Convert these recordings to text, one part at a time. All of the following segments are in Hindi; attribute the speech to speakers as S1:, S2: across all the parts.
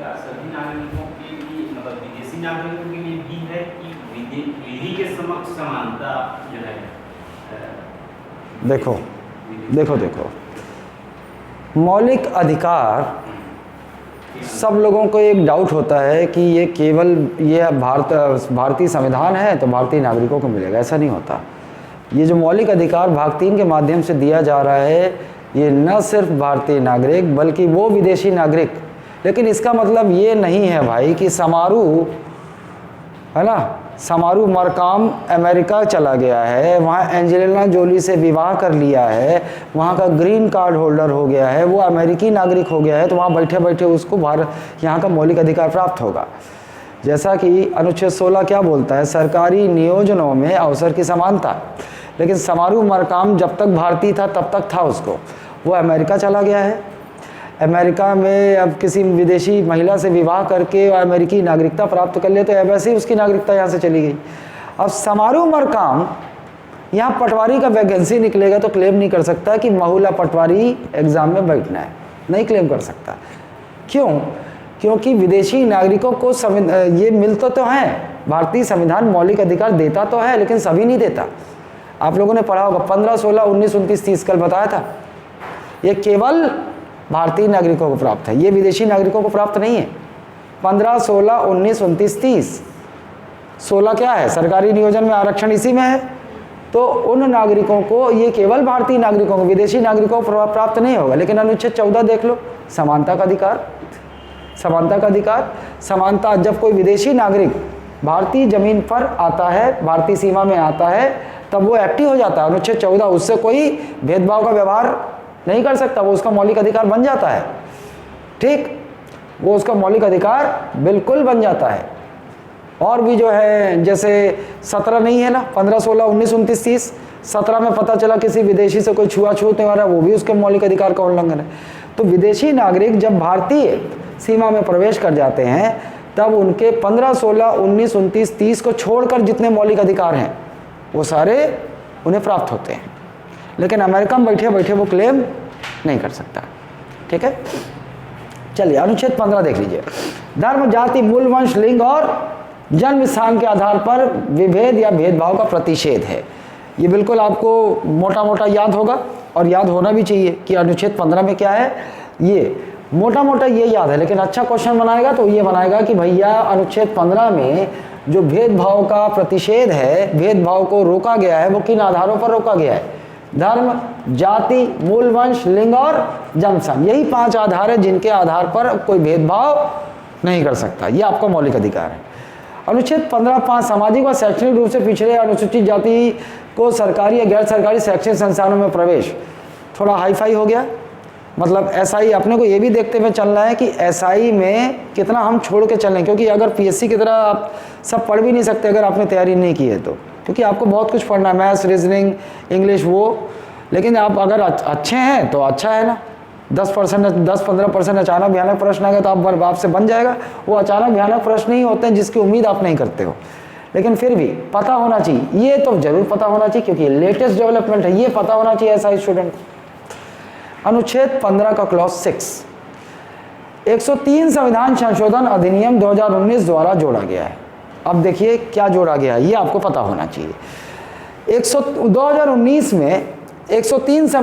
S1: अधिकार सभी नागरिकों के लिए, मतलब विदेशी नागरिकों के लिए भी है कि विधि के समक्ष समानता जो है?
S2: देखो मौलिक अधिकार, सब लोगों को एक डाउट होता है कि ये केवल ये भारतीय संविधान है तो भारतीय नागरिकों को मिलेगा। ऐसा नहीं होता। ये जो मौलिक अधिकार भाग 3 के माध्यम से दिया जा रहा है, ये न सिर्फ भारतीय नागरिक बल्कि वो विदेशी नागरिक। लेकिन इसका मतलब ये नहीं है भाई कि समारू है ना, समारू मरकाम अमेरिका चला गया है, वहाँ एंजेलिना जोली से विवाह कर लिया है, वहाँ का ग्रीन कार्ड होल्डर हो गया है, वो अमेरिकी नागरिक हो गया है, तो वहाँ बैठे बैठे उसको यहाँ का मौलिक अधिकार प्राप्त होगा। जैसा कि अनुच्छेद 16 क्या बोलता है, सरकारी नियोजनों में अवसर की समानता। लेकिन समारू मरकाम जब तक भारतीय था तब तक था उसको, वो अमेरिका चला गया है, अमेरिका में अब किसी विदेशी महिला से विवाह करके अमेरिकी नागरिकता प्राप्त कर ले तो वैसे ही उसकी नागरिकता यहाँ से चली गई। अब समारू मरकाम यहाँ पटवारी का वैकेंसी निकलेगा तो क्लेम नहीं कर सकता कि बहुला पटवारी एग्ज़ाम में बैठना है, नहीं क्लेम कर सकता। क्यों? क्योंकि विदेशी नागरिकों को ये मिलता तो है, भारतीय संविधान मौलिक अधिकार देता तो है, लेकिन सभी नहीं देता। आप लोगों ने पढ़ा होगा 15, 16, 19, 29, 30 कल बताया था, ये केवल भारतीय नागरिकों को प्राप्त है, ये विदेशी नागरिकों को प्राप्त नहीं है। 15, 16, 19, 29, 30, 16 क्या है, सरकारी नियोजन में आरक्षण इसी में है, तो उन नागरिकों को, ये केवल भारतीय नागरिकों को, विदेशी नागरिकों को प्राप्त नहीं होगा। लेकिन अनुच्छेद 14 देख लो, समानता का अधिकार, समानता का अधिकार, समानता। जब कोई विदेशी नागरिक भारतीय जमीन पर आता है, भारतीय सीमा में आता है, तब वो एक्टिव हो जाता है अनुच्छेद 14, उससे कोई भेदभाव का व्यवहार नहीं कर सकता, वो उसका मौलिक अधिकार बन जाता है। ठीक, वो उसका मौलिक अधिकार बिल्कुल बन जाता है। और भी जो है, जैसे 17 नहीं है ना, 15, 16, 19, 29, 30, 17 में पता चला किसी विदेशी से कोई छुआछूत नहीं हो रहा, वो भी उसके मौलिक अधिकार का उल्लंघन है। तो विदेशी नागरिक जब भारतीय सीमा में प्रवेश कर जाते हैं तब उनके 15, 16, 19, 29, 30 को छोड़कर जितने मौलिक अधिकार हैं वो सारे उन्हें प्राप्त होते हैं। लेकिन अमेरिका में बैठे बैठे वो क्लेम नहीं कर सकता। ठीक है, चलिए अनुच्छेद 15 देख लीजिए। धर्म, जाति, मूल, वंश, लिंग और जन्म स्थान के आधार पर विभेद या भेदभाव का प्रतिषेध है। ये बिल्कुल आपको मोटा मोटा याद होगा और याद होना भी चाहिए कि अनुच्छेद 15 में क्या है। ये मोटा मोटा ये याद है, लेकिन अच्छा क्वेश्चन बनाएगा तो ये बनाएगा कि भैया अनुच्छेद 15 में जो भेदभाव का प्रतिषेध है, भेदभाव को रोका गया है, वो किन आधारों पर रोका गया है? धर्म, जाति, मूल, वंश, लिंग और जन्म स्थान, यही 5 आधार है जिनके आधार पर कोई भेदभाव नहीं कर सकता। ये आपका मौलिक अधिकार है। अनुच्छेद 15(5) सामाजिक व शैक्षणिक रूप से पिछड़े अनुसूचित जाति को सरकारी या गैर सरकारी शैक्षणिक संस्थानों में प्रवेश। थोड़ा हाईफाई हो गया, मतलब एसआई अपने को ये भी देखते हुए चलना है कि एसआई में कितना हम छोड़ के चलें, क्योंकि अगर पीएससी की तरह आप सब पढ़ भी नहीं सकते अगर आपने तैयारी नहीं की है तो, क्योंकि आपको बहुत कुछ पढ़ना है, मैथ्स, रीजनिंग, इंग्लिश वो। लेकिन आप अगर अच्छे हैं तो अच्छा है ना, 10-15% अचानक भयानक प्रश्न आएगा तो आपसे बन जाएगा। वो अचानक भयानक प्रश्न ही होते हैं जिसकी उम्मीद आप नहीं करते हो, लेकिन फिर भी पता होना चाहिए, ये तो जरूर पता होना चाहिए क्योंकि लेटेस्ट डेवलपमेंट है, ये पता होना चाहिए एसआई स्टूडेंट को। अनुच्छेद 15 का क्लॉज 6 103 संविधान संशोधन अधिनियम 2019 द्वारा जोड़ा गया है। अब देखिए क्या जोड़ा गया है, ये आपको पता होना चाहिए। 2019 में 103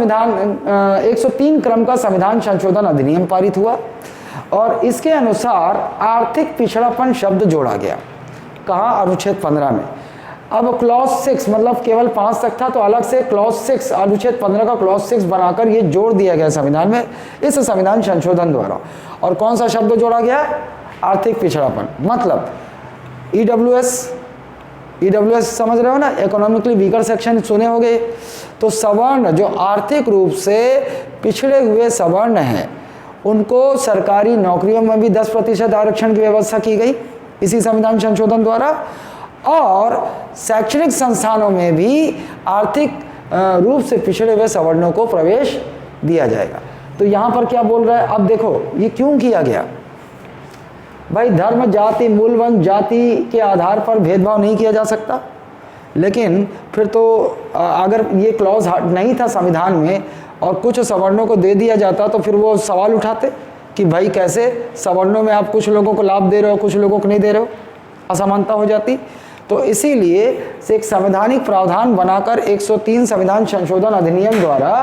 S2: क्रम का संविधान संशोधन अधिनियम पारित हुआ और इसके अनुसार आर्थिक पिछड़ापन शब्द जोड़ा गया। कहाँ? अनुच्छेद 15 में। अब क्लॉज 6 मतलब केवल 5 तक था, तो अलग से क्लॉज 6 अनुच्छेद 15 का क्लॉज 6 बनाकर ये जोड़ दिया गया संविधान में इस संविधान संशोधन द्वारा। और कौन सा शब्द जोड़ा गया? आर्थिक पिछड़ापन। मतलब ईडब्ल्यूएस समझ रहे हो ना, इकोनॉमिकली वीकर सेक्शन सुने होंगे। तो सवर्ण जो आर्थिक रूप से पिछड़े हुए सवर्ण हैं उनको सरकारी नौकरियों में भी 10% आरक्षण की व्यवस्था की गई इसी संविधान संशोधन द्वारा, और शैक्षणिक संस्थानों में भी आर्थिक रूप से पिछड़े हुए सवर्णों को प्रवेश दिया जाएगा। तो यहाँ पर क्या बोल रहा है? अब देखो ये क्यों किया गया भाई? धर्म, जाति, मूल, वंश, जाति के आधार पर भेदभाव नहीं किया जा सकता, लेकिन फिर तो अगर ये क्लॉज नहीं था संविधान में और कुछ सवर्णों को दे दिया जाता तो फिर वो सवाल उठाते कि भाई कैसे सवर्णों में आप कुछ लोगों को लाभ दे रहे हो, कुछ लोगों को नहीं दे रहे हो, असमानता हो जाती। तो इसीलिए से एक संवैधानिक प्रावधान बनाकर 103 संविधान संशोधन अधिनियम द्वारा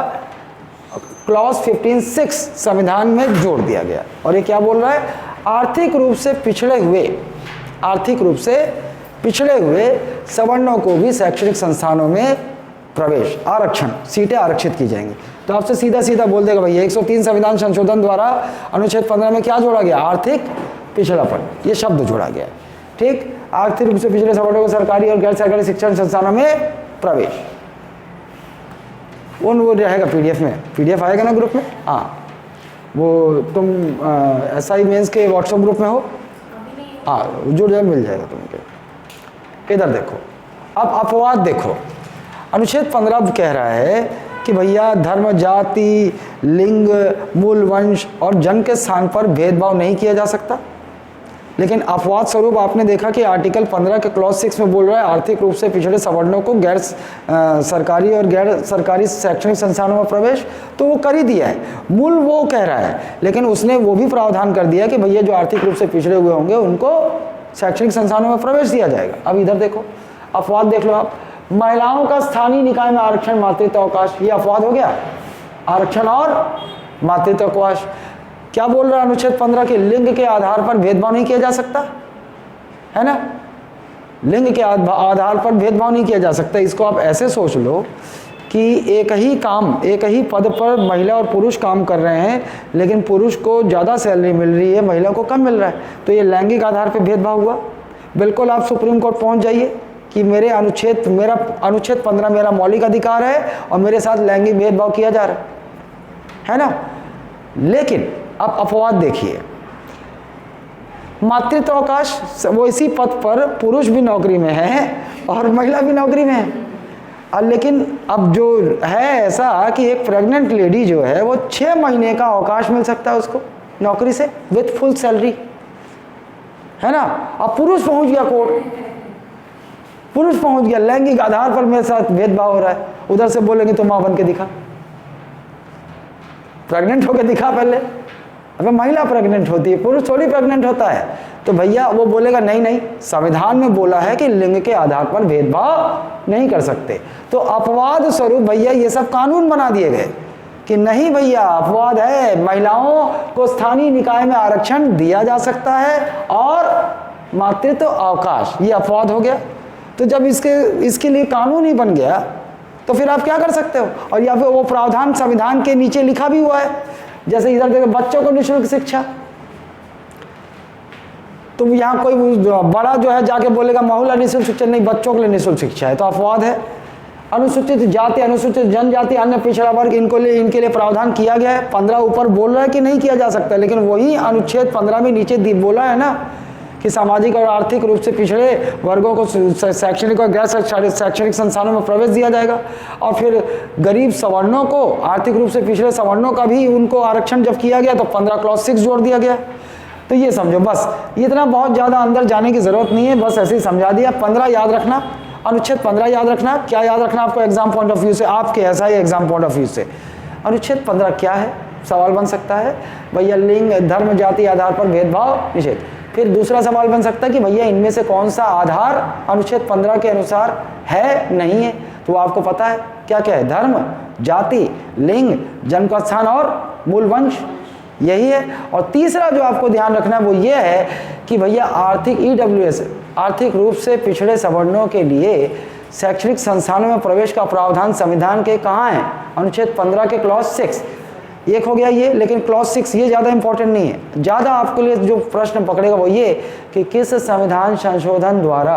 S2: क्लॉज 15(6) संविधान में जोड़ दिया गया। और ये क्या बोल रहा है, आर्थिक रूप से पिछड़े हुए सवर्णों को भी शैक्षणिक संस्थानों में प्रवेश, आरक्षण, सीटें आरक्षित की जाएंगी। तो आपसे सीधा सीधा बोल देगा भैया 103 संविधान संशोधन द्वारा अनुच्छेद 15 में क्या जोड़ा गया, आर्थिक पिछड़ापन, ये शब्द जोड़ा गया। ठीक, आर्थिक रूप से पिछड़े सवर्णों को सरकारी और गैर सरकारी शिक्षण संस्थानों में प्रवेश। वो रहेगा पीडीएफ में, पीडीएफ आएगा ना ग्रुप में। हाँ, वो तुम SI मेंस के व्हाट्सएप ग्रुप में हो, हाँ जुड़ जाए, मिल जाएगा तुमको। इधर देखो, अब अपवाद देखो। अनुच्छेद 15 कह रहा है कि भैया धर्म, जाति, लिंग, मूल वंश और जन्म के स्थान पर भेदभाव नहीं किया जा सकता। लेकिन अपवाद स्वरूप आपने देखा कि आर्टिकल 15 के क्लॉज 6 में बोल रहा है आर्थिक रूप से पिछड़े सवर्णों को गैर सरकारी और गैर सरकारी शैक्षणिक संस्थानों में प्रवेश, तो वो कर ही दिया है, मूल वो कह रहा है। लेकिन उसने वो भी प्रावधान कर दिया कि भैया जो आर्थिक रूप से पिछड़े हुए होंगे उनको शैक्षणिक संस्थानों में प्रवेश दिया जाएगा। अब इधर देखो, अपवाद देख लो आप, महिलाओं का स्थानीय निकाय में आरक्षण, मातृत्व अवकाश, ये अपवाद हो गया, आरक्षण और मातृत्व अवकाश। क्या बोल रहा है अनुच्छेद 15 के, लिंग के आधार पर भेदभाव नहीं किया जा सकता, है ना, लिंग के आधार पर भेदभाव नहीं किया जा सकता। इसको आप ऐसे सोच लो कि एक ही पद पर महिला और पुरुष काम कर रहे हैं, लेकिन पुरुष को ज़्यादा सैलरी मिल रही है, महिला को कम मिल रहा है, तो ये लैंगिक आधार पर भेदभाव हुआ। बिल्कुल आप सुप्रीम कोर्ट पहुंच जाइए कि मेरा अनुच्छेद 15 मेरा मौलिक अधिकार है और मेरे साथ लैंगिक भेदभाव किया जा रहा है ना। लेकिन अब अपवाद देखिए, मातृत्व अवकाश, वो इसी पद पर पुरुष भी नौकरी में है और महिला भी नौकरी में है। लेकिन अब जो है ऐसा कि एक प्रेग्नेंट लेडी जो है वो 6 महीने का अवकाश मिल सकता है उसको नौकरी से विथ फुल सैलरी, है ना। अब पुरुष पहुंच गया कोर्ट, पुरुष पहुंच गया, लैंगिक आधार पर मेरे साथ भेदभाव हो रहा है, उधर से बोलेंगे तो मां बन के दिखा, प्रेग्नेंट होकर दिखा पहले। अगर महिला प्रेग्नेंट होती है, पुरुष थोड़ी प्रेग्नेंट होता है, तो भैया वो बोलेगा नहीं, संविधान में बोला है कि लिंग के आधार पर भेदभाव नहीं कर सकते। तो अपवाद स्वरूप भैया ये सब कानून बना दिए गए कि नहीं भैया, अपवाद है, महिलाओं को स्थानीय निकाय में आरक्षण दिया जा सकता है और मातृत्व अवकाश, ये अपवाद हो गया। तो जब इसके लिए कानून ही बन गया तो फिर आप क्या कर सकते हो। और या फिर वो प्रावधान संविधान के नीचे लिखा भी हुआ है, जैसे इधर देखो, बच्चों को निःशुल्क शिक्षा, तो यहाँ कोई बड़ा जो है जाके बोलेगा महिला निःशुल्क शिक्षा नहीं, बच्चों के लिए निःशुल्क शिक्षा है, तो अपवाद है। अनुसूचित जाति, अनुसूचित जनजाति, अन्य पिछड़ा वर्ग, इनके लिए प्रावधान किया गया है। 15 ऊपर बोल रहा है कि नहीं किया जा सकता, लेकिन वही अनुच्छेद 15 में नीचे बोला है ना कि सामाजिक और आर्थिक रूप से पिछड़े वर्गों को शैक्षणिक और गैर शैक्षणिक संस्थानों में प्रवेश दिया जाएगा। और फिर गरीब सवर्णों को, आर्थिक रूप से पिछड़े सवर्णों का भी उनको आरक्षण जब किया गया तो 15 क्लॉज 6 जोड़ दिया गया। तो ये समझो, बस इतना बहुत ज़्यादा अंदर जाने की ज़रूरत नहीं है, बस ऐसे ही समझा दिया। 15 याद रखना, अनुच्छेद 15 याद रखना। क्या याद रखना आपको एग्जाम पॉइंट ऑफ व्यू से, आपके ऐसा ही एग्जाम पॉइंट ऑफ व्यू से अनुच्छेद 15 क्या है, सवाल बन सकता है भैया, लिंग, धर्म, जाति आधार पर भेदभाव निषेध। फिर दूसरा सवाल बन सकता है कि भैया इनमें से कौन सा आधार अनुच्छेद 15 के अनुसार है, नहीं है, तो आपको पता है क्या क्या है, धर्म, जाति, लिंग, जन्म का स्थान और मूल वंश, यही है। और तीसरा जो आपको ध्यान रखना है वो ये है कि भैया आर्थिक EWS, आर्थिक रूप से पिछड़े सवर्णों के लिए शैक्षणिक संस्थानों में प्रवेश का प्रावधान संविधान के कहाँ है, अनुच्छेद 15 के क्लॉज 6। एक हो गया ये, लेकिन क्लॉज 6 ये ज़्यादा इंपॉर्टेंट नहीं है। ज़्यादा आपके लिए जो प्रश्न पकड़ेगा वो ये कि किस संविधान संशोधन द्वारा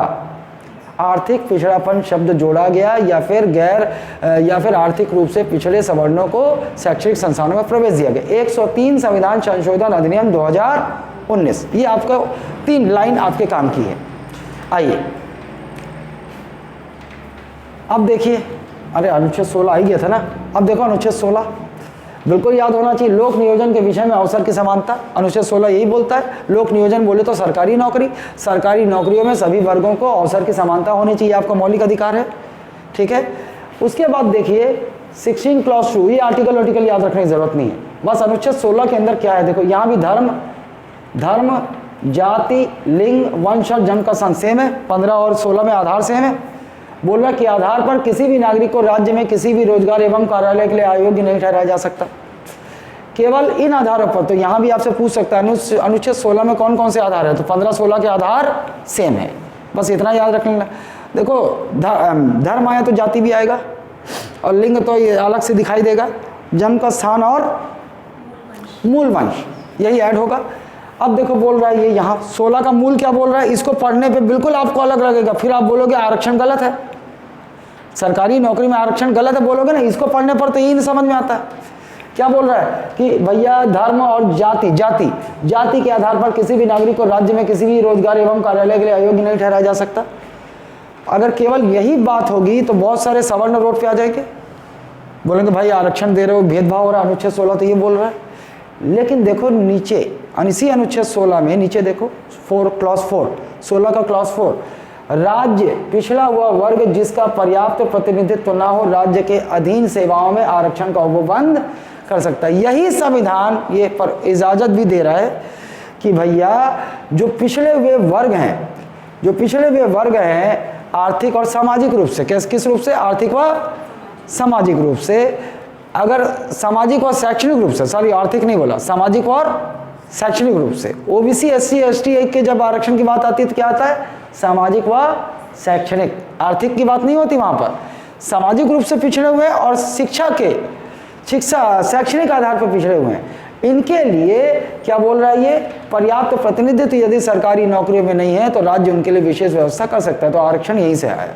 S2: आर्थिक पिछड़ापन शब्द जोड़ा गया या फिर आर्थिक रूप से पिछड़े सवर्णों को शैक्षणिक संस्थानों में प्रवेश दिया गया। 103 संविधान संशोधन अधिनियम 2019, ये आपका 3 लाइन आपके काम की है। आइए अब देखिए, अरे अनुच्छेद 16 आई गया था ना, अब देखो अनुच्छेद 16 बिल्कुल याद होना चाहिए। लोक नियोजन के विषय में अवसर की समानता, अनुच्छेद 16 यही बोलता है। लोक नियोजन बोले तो सरकारी नौकरी, सरकारी नौकरियों में सभी वर्गों को अवसर की समानता होनी चाहिए, आपका मौलिक अधिकार है, ठीक है। उसके बाद देखिए 16 क्लॉज 2, ये आर्टिकल याद रखने की जरूरत नहीं है। बस अनुच्छेद 16 के अंदर क्या है देखो, यहाँ भी धर्म जाति लिंग वंश और जन्म का स्थान सेम है, 15 और 16 में आधार सेम है। बोल रहा है कि आधार पर किसी भी नागरिक को राज्य में किसी भी रोजगार एवं कार्यालय के लिए अयोग्य नहीं ठहराया जा सकता, केवल इन आधारों पर। तो यहाँ भी आपसे पूछ सकता है अनुच्छेद 16 में कौन कौन से आधार है, तो 15-16 के आधार सेम है, बस इतना याद रख लेना। देखो धर्म आया तो जाति भी आएगा, और लिंग तो ये अलग से दिखाई देगा, जन्म का स्थान और मूल वंश यही ऐड होगा। अब देखो बोल रहा है ये यहाँ 16 का मूल क्या बोल रहा है, इसको पढ़ने पे बिल्कुल आपको अलग लगेगा, फिर आप बोलोगे आरक्षण गलत है, सरकारी नौकरी में आरक्षण गलत है बोलोगे ना, इसको पढ़ने पर तो यही नहीं समझ में आता है। क्या बोल रहा है कि भैया धर्म और जाति के आधार पर किसी भी नागरिक को राज्य में किसी भी रोजगार एवं कार्यालय के लिए अयोग्य नहीं ठहराया जा सकता। अगर केवल यही बात होगी तो बहुत सारे सवर्ण रोड पे आ जाएंगे, बोलेंगे भाई आरक्षण दे रहे हो, भेदभाव हो रहा है, अनुच्छेद 16 तो ये बोल रहा है। लेकिन देखो नीचे इसी अनुच्छेद 16 में नीचे देखो क्लॉज 4, 16 का क्लॉज 4, राज्य पिछड़ा हुआ वर्ग जिसका पर्याप्त प्रतिनिधित्व न हो राज्य के अधीन सेवाओं में आरक्षण का उपबंध कर सकता है। यही संविधान ये पर इजाजत भी दे रहा है कि भैया जो पिछड़े हुए वर्ग हैं आर्थिक और सामाजिक रूप से, किस रूप से, आर्थिक व सामाजिक रूप से, अगर सामाजिक और शैक्षणिक रूप से, सॉरी आर्थिक नहीं बोला, सामाजिक और शैक्षणिक रूप से, ओबीसी एससी एसटी के जब आरक्षण की बात आती है तो क्या आता है, सामाजिक व शैक्षणिक, आर्थिक की बात नहीं होती वहाँ पर। सामाजिक रूप से पिछड़े हुए और शैक्षणिक आधार पर पिछड़े हुए हैं, इनके लिए क्या बोल रहा है ये, पर्याप्त प्रतिनिधित्व यदि सरकारी नौकरियों में नहीं है तो राज्य उनके लिए विशेष व्यवस्था कर सकता है। तो आरक्षण यहीं से आया,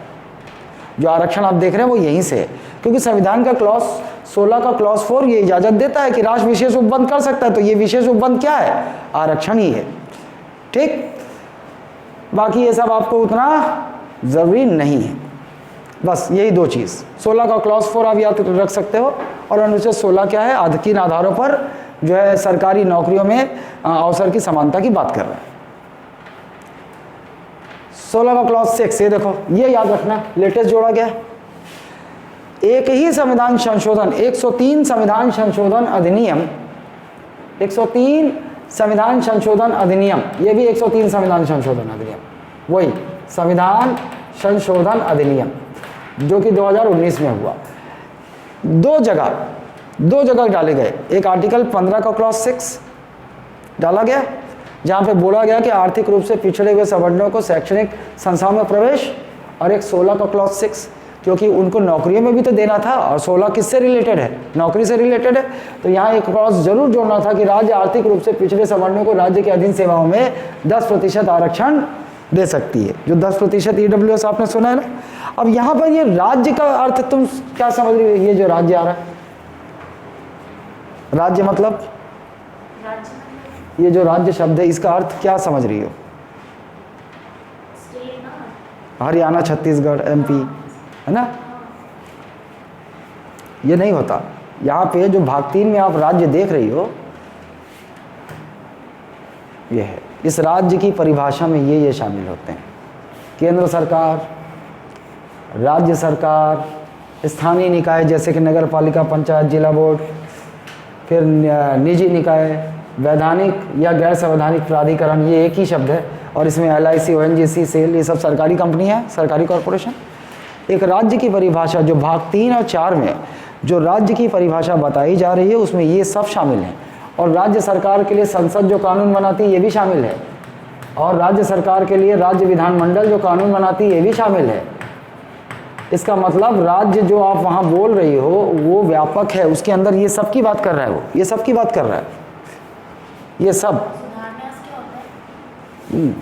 S2: जो आरक्षण आप देख रहे हैं वो यहीं से है, क्योंकि संविधान का क्लॉज 16 का क्लॉज 4 ये इजाजत देता है कि राष्ट्र विशेष उपबंध कर सकता है। तो ये विशेष उपबंध क्या है, आरक्षण ही है। ठीक, बाकी ये सब आपको उतना जरूरी नहीं है, बस यही दो चीज़, 16 का क्लॉज 4 आप याद रख सकते हो, और अनुच्छेद 16 क्या है, किन आधारों पर जो है सरकारी नौकरियों में अवसर की समानता की बात कर रहा है। 16 का क्लॉज 6 ये देखो, ये याद रखना, लेटेस्ट जोड़ा गया है। एक ही संविधान संशोधन 103 संविधान संशोधन अधिनियम, 103 संविधान संशोधन अधिनियम, ये भी 103 संविधान संशोधन अधिनियम, वही संविधान संशोधन अधिनियम जो कि 2019 में हुआ। दो जगह डाले गए, एक आर्टिकल 15 का क्लॉज 6 डाला गया जहाँ पे बोला गया कि आर्थिक रूप से पिछड़े हुए सवर्णों को शैक्षणिक संस्थाओं में प्रवेश, और एक 16 का क्लॉज 6 क्योंकि उनको नौकरियों में भी तो देना था, और 16 किससे रिलेटेड है, नौकरी से रिलेटेड है। तो यहाँ एक क्लॉज जरूर जोड़ना था कि राज्य आर्थिक रूप से पिछड़े सवर्णों को राज्य के अधीन सेवाओं में 10% आरक्षण दे सकती है, जो 10% EWS आपने सुना है ना। अब यहाँ पर ये राज्य का अर्थ तुम क्या समझ रही हो, ये जो राज्य आ रहा है, राज्य मतलब ये जो राज्य शब्द है इसका अर्थ क्या समझ रही हो, हरियाणा छत्तीसगढ़ MP है ना, ये नहीं होता। यहाँ पे जो भाग 3 में आप राज्य देख रही हो ये है, इस राज्य की परिभाषा में ये शामिल होते हैं, केंद्र सरकार, राज्य सरकार, स्थानीय निकाय जैसे कि नगर पालिका, पंचायत, जिला बोर्ड, फिर निजी निकाय, वैधानिक या गैर संवैधानिक प्राधिकरण, ये एक ही शब्द है, और इसमें LIC, ONGC, सेल, ये सब सरकारी कंपनी है, सरकारी कॉरपोरेशन। एक राज्य की परिभाषा जो भाग 3 और 4 में जो राज्य की परिभाषा बताई जा रही है उसमें ये सब शामिल है, और राज्य सरकार के लिए संसद जो कानून बनाती है ये भी शामिल है, और राज्य सरकार के लिए राज्य विधानमंडल जो कानून बनाती है ये भी शामिल है। इसका मतलब राज्य जो आप वहाँ बोल रही हो वो व्यापक है, उसके अंदर ये सब की बात कर रहा है, वो ये सब की बात कर रहा है, ये सब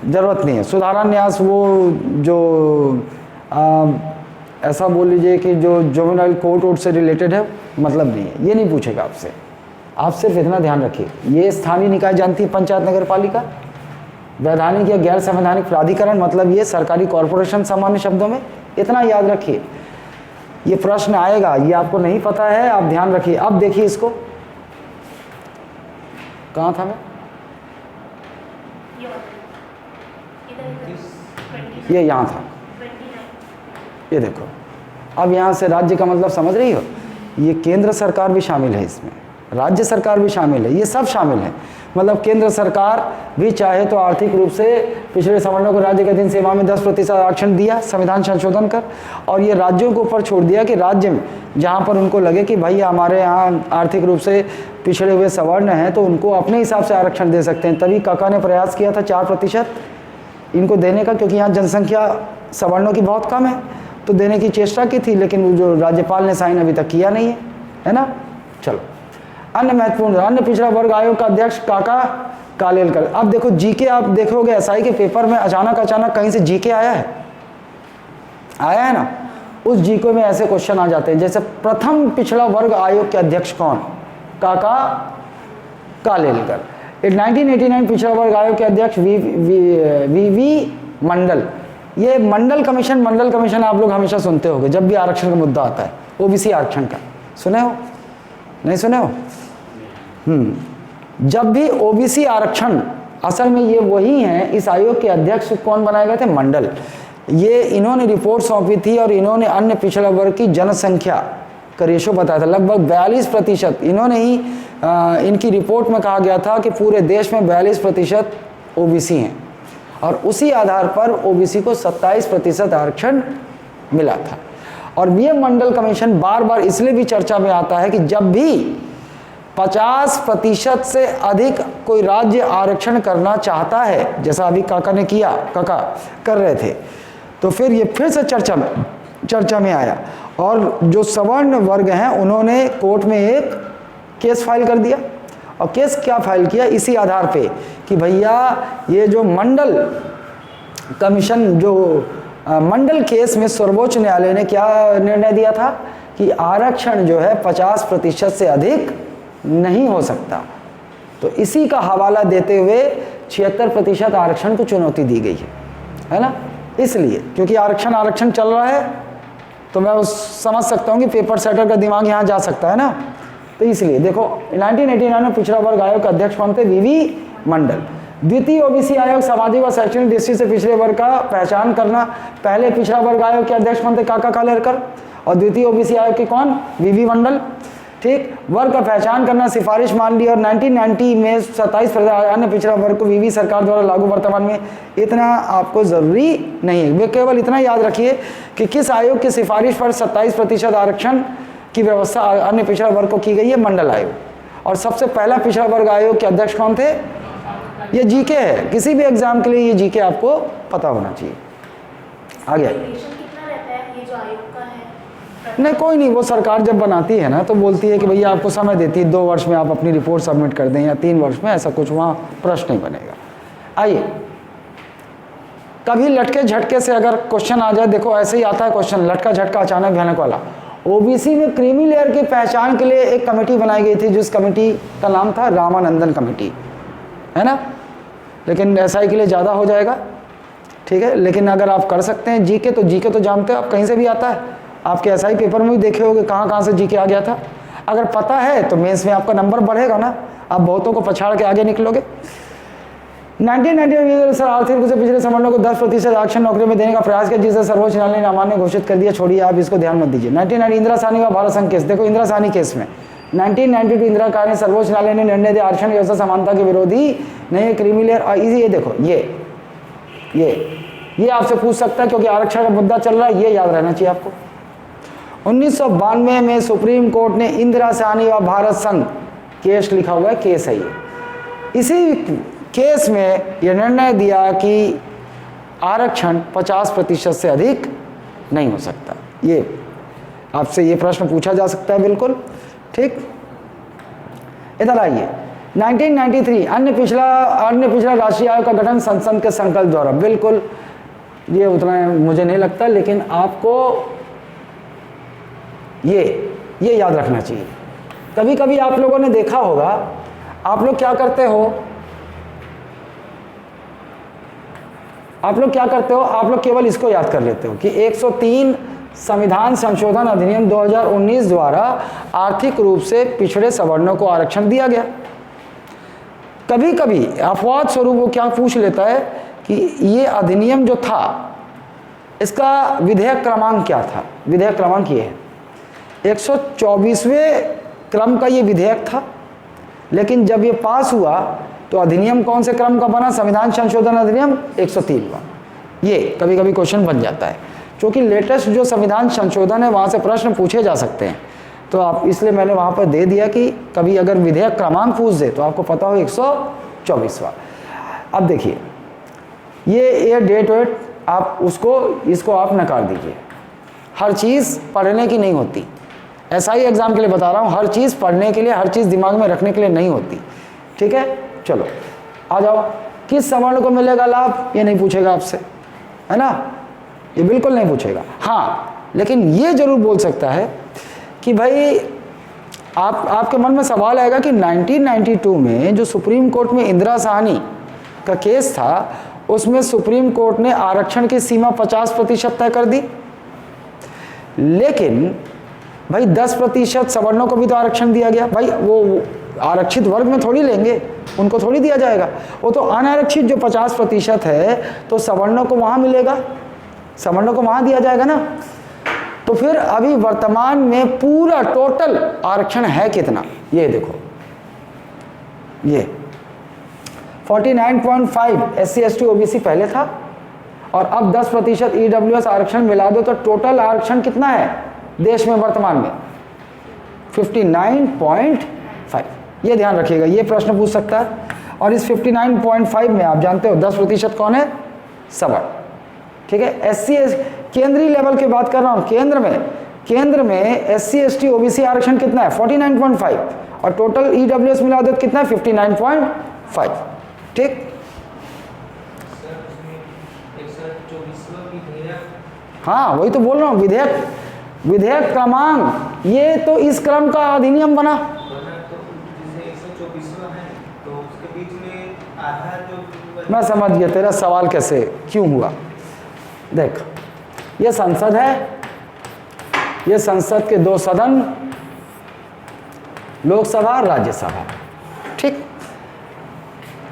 S2: जरूरत नहीं है। सुधारान्यास वो जो ऐसा बोल लीजिए कि जो जुवेनाइल कोर्ट से रिलेटेड है, मतलब नहीं है, ये नहीं पूछेगा आपसे। आप सिर्फ इतना ध्यान रखिए, ये स्थानीय निकाय जानती है, पंचायत, नगर पालिका, वैधानिक या गैर संवैधानिक प्राधिकरण मतलब ये सरकारी कॉरपोरेशन, सामान्य शब्दों में, इतना याद रखिए। ये प्रश्न आएगा, ये आपको नहीं पता है, आप ध्यान रखिए। अब देखिए इसको, कहाँ था मैं, ये यहाँ था, ये देखो। अब यहाँ से राज्य का मतलब समझ रही हो, ये केंद्र सरकार भी शामिल है इसमें, राज्य सरकार भी शामिल है, ये सब शामिल है। मतलब केंद्र सरकार भी चाहे तो आर्थिक रूप से पिछड़े सवर्णों को राज्य के अधीन सेवा में 10% आरक्षण दिया संविधान संशोधन कर, और ये राज्यों के ऊपर छोड़ दिया कि राज्य में जहाँ पर उनको लगे कि भाई हमारे यहाँ आर्थिक रूप से पिछड़े हुए सवर्ण हैं तो उनको अपने हिसाब से आरक्षण दे सकते हैं। तभी काका ने प्रयास किया था 4% इनको देने का, क्योंकि यहाँ जनसंख्या सवर्णों की बहुत कम है, तो देने की चेष्टा की थी, लेकिन जो राज्यपाल ने साइन अभी तक किया नहीं है ना। चलो अन्य महत्वपूर्ण, अन्य पिछड़ा वर्ग आयोग का अध्यक्ष काका कालेलकर। अब देखो जीके, आप देखोगे एसआई के पेपर में अचानक कहीं से जीके आया है ना, उस जीके में ऐसे क्वेश्चन आ जाते हैं जैसे प्रथम पिछड़ा वर्ग आयोग के अध्यक्ष कौन, काका कालेलकर। 1989 पिछड़ा वर्ग आयोग के अध्यक्ष वी मंडल। ये मंडल कमीशन आप लोग हमेशा सुनते होंगे जब भी आरक्षण का मुद्दा आता है, ओबीसी आरक्षण का, सुने हो नहीं सुने हो? जब भी ओबीसी आरक्षण, असल में ये वही हैं, इस आयोग के अध्यक्ष कौन बनाए गए थे, मंडल। ये इन्होंने रिपोर्ट सौंपी थी और इन्होंने अन्य पिछड़ा वर्ग की जनसंख्या का रेशो बताया था, लगभग 42%। इन्होंने ही इनकी रिपोर्ट में कहा गया था कि पूरे देश में 42% ओबीसी हैं, और उसी आधार पर ओबीसी को 27% आरक्षण मिला था। और ये मंडल कमीशन बार बार इसलिए भी चर्चा में आता है कि जब भी 50% से अधिक कोई राज्य आरक्षण करना चाहता है, जैसा अभी काका ने किया, काका कर रहे थे, तो फिर ये फिर से चर्चा में आया, और जो सवर्ण वर्ग हैं उन्होंने कोर्ट में एक केस फाइल कर दिया। और केस क्या फाइल किया, इसी आधार पे कि भैया ये जो मंडल कमीशन, जो मंडल केस में सर्वोच्च न्यायालय ने क्या निर्णय दिया था कि आरक्षण जो है 50% से अधिक नहीं हो सकता। तो इसी का हवाला देते हुए 76% आरक्षण को चुनौती दी गई है ना। इसलिए क्योंकि आरक्षण चल रहा है, तो मैं समझ सकता हूँ कि पेपर सेटर का दिमाग यहाँ जा सकता है ना। तो इसलिए देखो 1989 में पिछड़ा वर्ग आयोग के अध्यक्ष कौन थे, वीवी मंडल। द्वितीय ओबीसी आयोग सामाजिक व शैक्षणिक दृष्टि से पिछड़े वर्ग का पहचान करना। पहले पिछड़ा वर्ग आयोग के अध्यक्ष कौन थे, काका कालेलकर, और द्वितीय ओबीसी आयोग के कौन, वीवी मंडल। ठीक, वर्ग का पहचान करना, सिफारिश मान ली, और 1990 में 27% अन्य पिछड़ा वर्ग को वीवी सरकार द्वारा लागू। वर्तमान में इतना आपको जरूरी नहीं है, वे केवल इतना याद रखिए कि किस आयोग की सिफारिश पर 27% आरक्षण की व्यवस्था अन्य पिछड़ा वर्ग को की गई है, मंडल आयोग। और सबसे पहला पिछड़ा वर्ग आयोग के अध्यक्ष कौन थे, ये जीके है, किसी भी एग्जाम के लिए ये जीके आपको पता होना चाहिए। आगे
S3: कितना रहता है ये जो आयोग का है?
S2: नहीं कोई नहीं, वो सरकार जब बनाती है ना तो बोलती है कि भैया आपको समय देती है 2 वर्ष में आप अपनी रिपोर्ट सबमिट कर दें, या 3 वर्ष में, ऐसा कुछ वहाँ प्रश्न नहीं बनेगा। आइए, कभी लटके झटके से अगर क्वेश्चन आ जाए, देखो ऐसे ही आता है क्वेश्चन, लटका झटका अचानक भयानक वाला। ओबीसी में क्रीमी लेयर की पहचान के लिए एक कमेटी बनाई गई थी, जिस कमेटी का नाम था रामानंदन कमेटी, है ना। लेकिन एसआई के लिए ज़्यादा हो जाएगा, ठीक है। लेकिन अगर आप कर सकते हैं जीके तो जानते हो आप, कहीं से भी आता है, आपके एसआई पेपर में भी देखे होंगे कहाँ से जीके आ गया था। अगर पता है तो मेंस में आपका नंबर बढ़ेगा ना, आप बहुतों को पछाड़ के आगे निकलोगे। 1990 में आर्थिक रूप से पिछड़े सवर्णों को 10% आरक्षण नौकरी में देने का प्रयास किया, जिसे सर्वोच्च न्यायालय ने अमान्य घोषित कर दिया। छोड़िए, आप इसको ध्यान मत दीजिए। 1990 इंदिरा साहनी व भारत संघ केस, देखो इंदिरा साहनी केस में 1992 इंदिरा गांधी सर्वोच्च न्यायालय ने निर्णय दिया आरक्षण व्यवस्था समानता के विरोधी नहीं है, क्रीमी लेयर। ये देखो ये आपसे पूछ सकता है, क्योंकि आरक्षण का मुद्दा चल रहा है, ये याद रहना चाहिए आपको। 1992 में सुप्रीम कोर्ट ने इंदिरा साहनी व भारत संघ केस लिखा हुआ है, केस है ये। इसी केस में यह निर्णय दिया कि आरक्षण 50% से अधिक नहीं हो सकता। ये आपसे ये प्रश्न पूछा जा सकता है, बिल्कुल ठीक। इधर आइए, 1993 अन्य पिछड़ा राष्ट्रीय आयोग का गठन संसद के संकल्प द्वारा। बिल्कुल ये उतना मुझे नहीं लगता, लेकिन आपको ये याद रखना चाहिए। कभी कभी आप लोगों ने देखा होगा, आप लोग क्या करते हो, आप लोग केवल इसको याद कर लेते हो कि 103 संविधान संशोधन अधिनियम 2019 द्वारा आर्थिक रूप से पिछड़े सवर्णों को आरक्षण दिया गया। कभी कभी अपवाद स्वरूप वो क्या पूछ लेता है कि ये अधिनियम जो था, इसका विधेयक क्रमांक क्या था। विधेयक क्रमांक ये है, 124वें क्रम का ये विधेयक था, लेकिन जब ये पास हुआ तो अधिनियम कौन से क्रम का बना? संविधान संशोधन अधिनियम 103 ये कभी कभी क्वेश्चन बन जाता है, क्योंकि लेटेस्ट जो संविधान संशोधन है वहाँ से प्रश्न पूछे जा सकते हैं, तो आप इसलिए मैंने वहाँ पर दे दिया कि कभी अगर विधेयक क्रमांक पूछ दे तो आपको पता हो 124वां। अब देखिए ये डेट वेट आप इसको आप नकार दीजिए। हर चीज़ पढ़ने की नहीं होती, ऐसा ही एग्जाम के लिए बता रहा हूँ, हर चीज़ पढ़ने के लिए, हर चीज़ दिमाग में रखने के लिए नहीं होती। ठीक है, चलो आ जाओ। किस सवर्ण को मिलेगा लाभ? ये नहीं पूछेगा आपसे, है ना, ये बिल्कुल नहीं पूछेगा। हाँ, लेकिन ये जरूर बोल सकता है कि भाई आपके मन में सवाल आएगा कि 1992 में जो सुप्रीम कोर्ट में इंदिरा साहनी का केस था, उसमें सुप्रीम कोर्ट ने आरक्षण की सीमा 50% तय कर दी, लेकिन भाई 10% सवर्णों को भी तो आरक्षण दिया गया। भाई वो आरक्षित वर्ग में थोड़ी लेंगे, उनको थोड़ी दिया जाएगा, वो तो अनारक्षित जो 50% है तो सवर्णों को वहाँ मिलेगा, सवर्णों को वहाँ दिया जाएगा ना। तो फिर अभी वर्तमान में पूरा टोटल आरक्षण है कितना? ये देखो, ये 49.5 SC ST OBC पहले था, और अब 10% EWS आरक्षण मिला दो तो टोटल आरक्षण कितना है देश में वर्तमान में? 59.5। ये ध्यान रखिएगा, ये प्रश्न पूछ सकता है। और इस 59.5 में आप जानते हो 10% कौन है? सवर्ण। ठीक है, SC केंद्रीय लेवल की बात कर रहा हूँ, केंद्र में SC ST OBC आरक्षण कितना है? 49.5, और टोटल EWS मिला दो कितना है? 59.5। ठीक, हाँ वही तो बोल रहा हूँ, विधेयक क्रमांक, ये तो इस क्रम का अधिनियम बना। मैं समझ गया तेरा सवाल कैसे क्यों हुआ। देख, ये संसद है, ये संसद के 2 सदन, लोकसभा राज्यसभा। ठीक,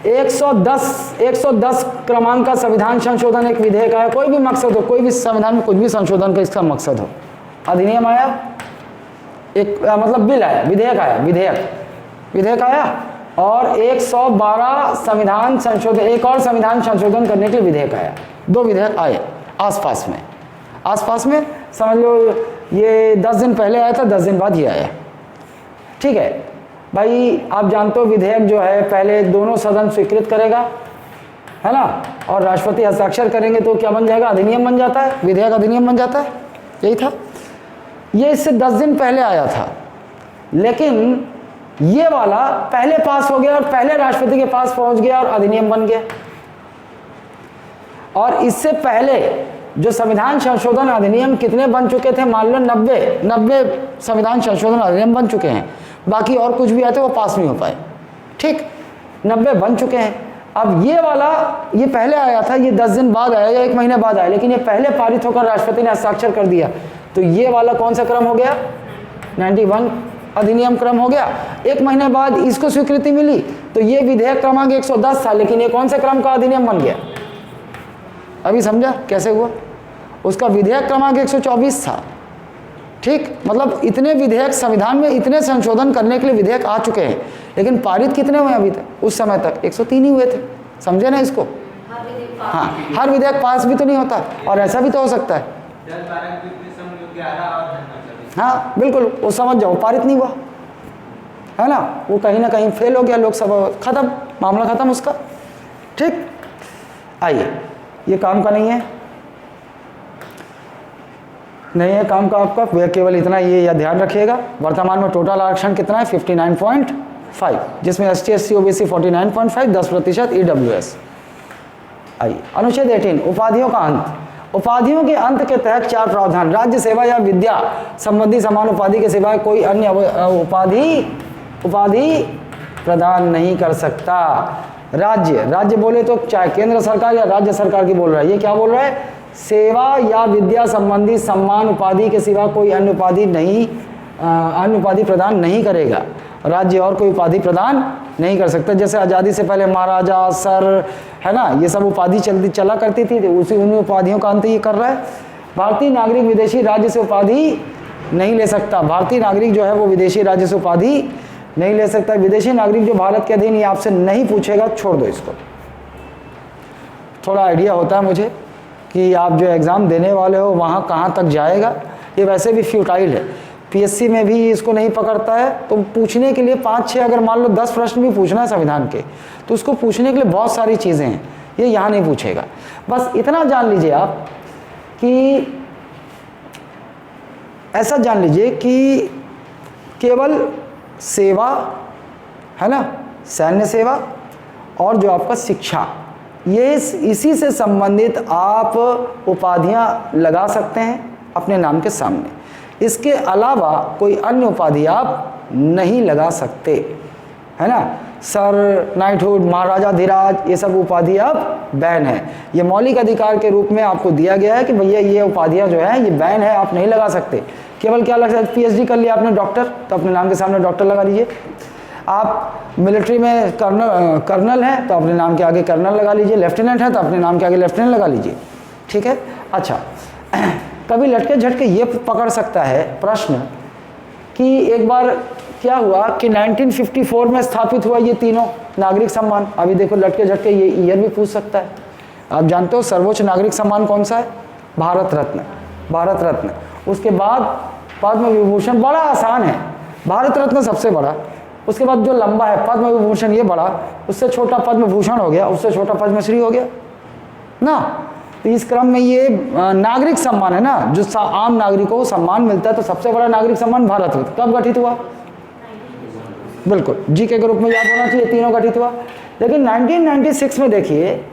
S2: 110 क्रमांक का संविधान संशोधन एक विधेयक आया, कोई भी मकसद हो, कोई भी संविधान में कुछ भी संशोधन का इसका मकसद हो, अधिनियम आया, एक मतलब बिल आया, विधेयक आया, और 112 संविधान संशोधन, एक और संविधान संशोधन करने के लिए विधेयक आया। 2 विधेयक आए आसपास में समझ लो, ये 10 दिन पहले आया था, 10 दिन बाद ये आया। ठीक है भाई, आप जानते हो विधेयक जो है पहले दोनों सदन स्वीकृत करेगा, है ना, और राष्ट्रपति हस्ताक्षर करेंगे तो क्या बन जाएगा? अधिनियम बन जाता है, विधेयक अधिनियम बन जाता है। यही था, ये इससे 10 दिन पहले आया था, लेकिन ये वाला पहले पास हो गया और पहले राष्ट्रपति के पास पहुंच गया और अधिनियम बन गया। और इससे पहले जो संविधान संशोधन अधिनियम कितने बन चुके थे? मान लो 90 संविधान संशोधन अधिनियम बन चुके हैं, बाकी और कुछ भी आए थे वो पास नहीं हो पाए। ठीक, 90 बन चुके हैं। अब ये वाला, ये पहले आया था, ये 10 दिन बाद आया या 1 महीने बाद आया, लेकिन ये पहले पारित होकर राष्ट्रपति ने हस्ताक्षर कर दिया, तो ये वाला कौन सा क्रम हो गया? 91 अधिनियम क्रम हो गया। 1 महीने बाद इसको स्वीकृति मिली, तो ये विधेयक क्रमांक 110 था, लेकिन ये कौन से क्रम का अधिनियम बन गया? अभी समझा कैसे हुआ? उसका विधेयक क्रमांक 124 था। ठीक, मतलब इतने विधेयक संविधान में, इतने संशोधन करने के लिए विधेयक आ चुके हैं, लेकिन पारित कितने हुए अभी तक? उस समय तक 103 ही हुए थे। समझे ना इसको? हाँ, हर विधेयक पास भी तो नहीं होता, और ऐसा भी तो हो सकता है। हाँ बिल्कुल, वो समझ जाओ, पारित नहीं हुआ, है ना, वो कहीं ना कहीं फेल हो गया, लोकसभा खत्म, मामला खत्म उसका। ठीक, आइए, ये काम का नहीं है काम का आपका, वह केवल इतना ये या ध्यान रखिएगा, वर्तमान में टोटल आरक्षण कितना है? 59.5, जिसमें ST SC OBC 49.5, 10% EWS। आइए, अनुच्छेद 18 उपाधियों का अंत। उपाधियों के अंत के तहत 4 प्रावधान। राज्य सेवा या विद्या संबंधी समान उपाधि के सिवाय कोई अन्य उपाधि प्रदान नहीं कर सकता। राज्य बोले तो चाहे केंद्र सरकार या राज्य सरकार की बोल रहा है, ये क्या बोल रहा है? सेवा या विद्या संबंधी सम्मान उपाधि के सिवा कोई अन्य उपाधि प्रदान नहीं करेगा। राज्य और कोई उपाधि प्रदान नहीं कर सकता। जैसे आज़ादी से पहले महाराजा, सर, है ना, ये सब उपाधि चला करती थी, उन उपाधियों का अंत ये कर रहा है। भारतीय नागरिक विदेशी राज्य से उपाधि नहीं ले सकता। भारतीय नागरिक जो है वो विदेशी राज्य से उपाधि नहीं ले सकता। विदेशी नागरिक जो भारत के अधीन, ये आपसे नहीं पूछेगा, छोड़ दो इसको। थोड़ा आइडिया होता है मुझे कि आप जो एग्ज़ाम देने वाले हो वहाँ कहाँ तक जाएगा, ये वैसे भी फ्यूटाइल है। पीएससी में भी इसको नहीं पकड़ता है, तो पूछने के लिए 5-6 अगर मान लो 10 प्रश्न भी पूछना है संविधान के, तो उसको पूछने के लिए बहुत सारी चीज़ें हैं, ये यहाँ नहीं पूछेगा। बस इतना जान लीजिए आप कि ऐसा जान लीजिए कि केवल सेवा है ना, सैन्य सेवा और जो आपका शिक्षा, ये इसी से संबंधित आप उपाधियां लगा सकते हैं अपने नाम के सामने। इसके अलावा कोई अन्य उपाधि आप नहीं लगा सकते, है ना। सर, नाइटहुड, महाराजा धीराज, ये सब उपाधि आप बैन है। ये मौलिक अधिकार के रूप में आपको दिया गया है कि भैया ये उपाधियां जो है ये बैन है, आप नहीं लगा सकते। केवल क्या लग सकता है, पीएचडी कर लिया आपने डॉक्टर, तो अपने नाम के सामने डॉक्टर लगा लीजिए। आप मिलिट्री में कर्नल हैं तो अपने नाम के आगे कर्नल लगा लीजिए। लेफ्टिनेंट है तो अपने नाम के आगे लेफ्टिनेंट लगा लीजिए, ठीक है। अच्छा, कभी लटके झटके ये पकड़ सकता है प्रश्न कि एक बार क्या हुआ कि 1954 में स्थापित हुआ ये तीनों नागरिक सम्मान। अभी देखो लटके झटके ये ईयर भी पूछ सकता है। आप जानते हो सर्वोच्च नागरिक सम्मान कौन सा है? भारत रत्न। भारत रत्न, उसके बाद पद्म विभूषण, बड़ा आसान है, भारत रत्न सबसे बड़ा, उसके बाद जो लंबा है पद्म विभूषण, ये बड़ा, उससे छोटा पद्म भूषण हो गया, उससे छोटा पद्मश्री हो गया ना। तो इस क्रम में ये नागरिक सम्मान है ना, जो आम नागरिकों को सम्मान मिलता है, तो सबसे बड़ा नागरिक सम्मान भारत रत्न कब गठित हुआ? बिल्कुल जी के रूप में याद होना चाहिए, तीनों गठित हुआ। लेकिन 1996 में देखिए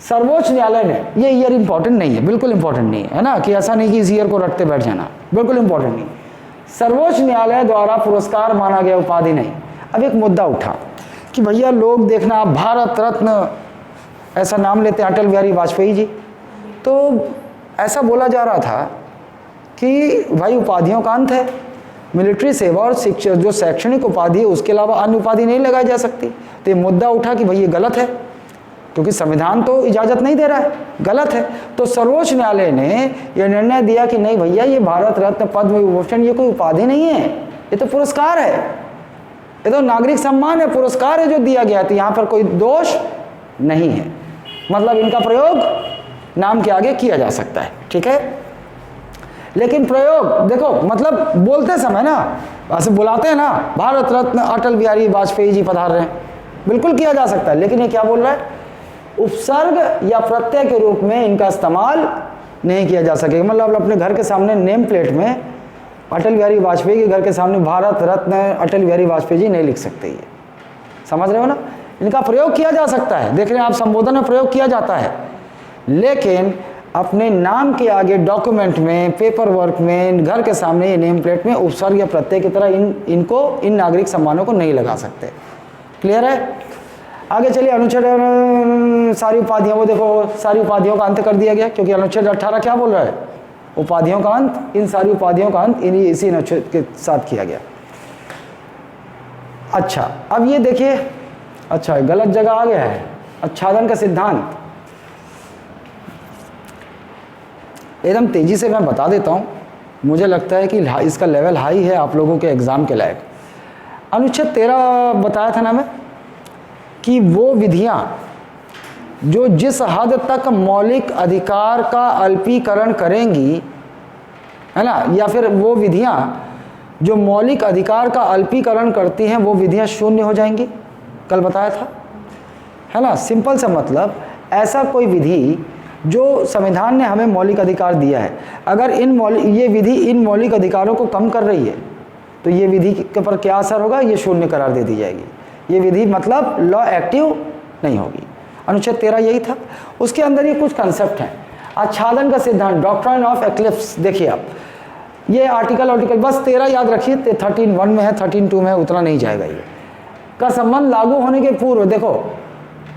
S2: सर्वोच्च न्यायालय ने, ये ईयर इंपॉर्टेंट नहीं है, बिल्कुल इंपॉर्टेंट नहीं है ना, कि ऐसा नहीं कि इस ईयर को रटते बैठ जाना, बिल्कुल इंपॉर्टेंट नहीं। सर्वोच्च न्यायालय द्वारा पुरस्कार माना गया उपाधि नहीं। अब एक मुद्दा उठा कि भैया लोग देखना भारत रत्न ऐसा नाम लेते हैं अटल बिहारी वाजपेयी जी, तो ऐसा बोला जा रहा था कि भाई उपाधियों का अंत है, मिलिट्री सेवा और शिक्षा जो शैक्षणिक उपाधि है उसके अलावा अन्य उपाधि नहीं लगाई जा सकती। तो ये मुद्दा उठा कि भाई ये गलत है, क्योंकि संविधान तो इजाज़त नहीं दे रहा है, गलत है। तो सर्वोच्च न्यायालय ने यह निर्णय दिया कि नहीं भैया, ये भारत रत्न, पद्म विभूषण ये कोई उपाधि नहीं है, ये तो पुरस्कार है, ये तो नागरिक सम्मान है, पुरस्कार है जो दिया गया। तो यहाँ पर कोई दोष नहीं है, मतलब इनका प्रयोग नाम के आगे किया जा सकता है, ठीक है। लेकिन प्रयोग देखो, मतलब बोलते समय ना, ऐसे बुलाते हैं ना, भारत रत्न अटल बिहारी वाजपेयी जी पधार रहे हैं, बिल्कुल किया जा सकता है। लेकिन ये क्या बोल रहा है, उपसर्ग या प्रत्यय के रूप में इनका इस्तेमाल नहीं किया जा सकेगा। मतलब अपने घर के सामने नेम प्लेट में अटल बिहारी वाजपेयी के घर के सामने भारत रत्न अटल बिहारी वाजपेयी जी नहीं लिख सकते, ये समझ रहे हो ना। इनका प्रयोग किया जा सकता है, देख रहे हैं आप, संबोधन में प्रयोग किया जाता है, लेकिन अपने नाम के आगे डॉक्यूमेंट में, पेपर वर्क में, घर के सामने ये नेम प्लेट में उपसर्ग या प्रत्यय की तरह इन नागरिक सम्मानों को नहीं लगा सकते। क्लियर है? आगे चलिए, अनुच्छेद सारी उपाधियों, वो देखो सारी उपाधियों का अंत कर दिया गया, क्योंकि अनुच्छेद 18 क्या बोल रहा है, उपाधियों का अंत, इन सारी उपाधियों का अंत इसी अनुच्छेद के साथ किया गया। अच्छा, अब ये देखिए, अच्छा गलत जगह आ गया है, आच्छादन का सिद्धांत एकदम तेजी से मैं बता देता हूँ, मुझे लगता है कि इसका लेवल हाई है आप लोगों के एग्ज़ाम के लायक। अनुच्छेद 13 बताया था ना मैं, कि वो विधियाँ जो जिस हद तक मौलिक अधिकार का अल्पीकरण करेंगी, है ना, या फिर वो विधियाँ जो मौलिक अधिकार का अल्पीकरण करती हैं, वो विधियाँ शून्य हो जाएंगी, कल बताया था, है ना। सिंपल सा मतलब, ऐसा कोई विधि जो संविधान ने हमें मौलिक अधिकार दिया है, अगर ये विधि इन मौलिक अधिकारों को कम कर रही है, तो ये विधि के पर क्या असर होगा, ये शून्य करार दे दी जाएगी, ये विधि मतलब लॉ एक्टिव नहीं होगी। अनुच्छेद 13 यही था। उसके अंदर ये कुछ कंसेप्ट हैं। आच्छादन का सिद्धांत, डॉक्ट्राइन ऑफ एक्लिप्स, देखिए आप, ये आर्टिकल बस 13 याद रखिए, 13(1) में है, 13(2) में है, उतना नहीं जाएगा। ये का संबंध लागू होने के पूर्व, देखो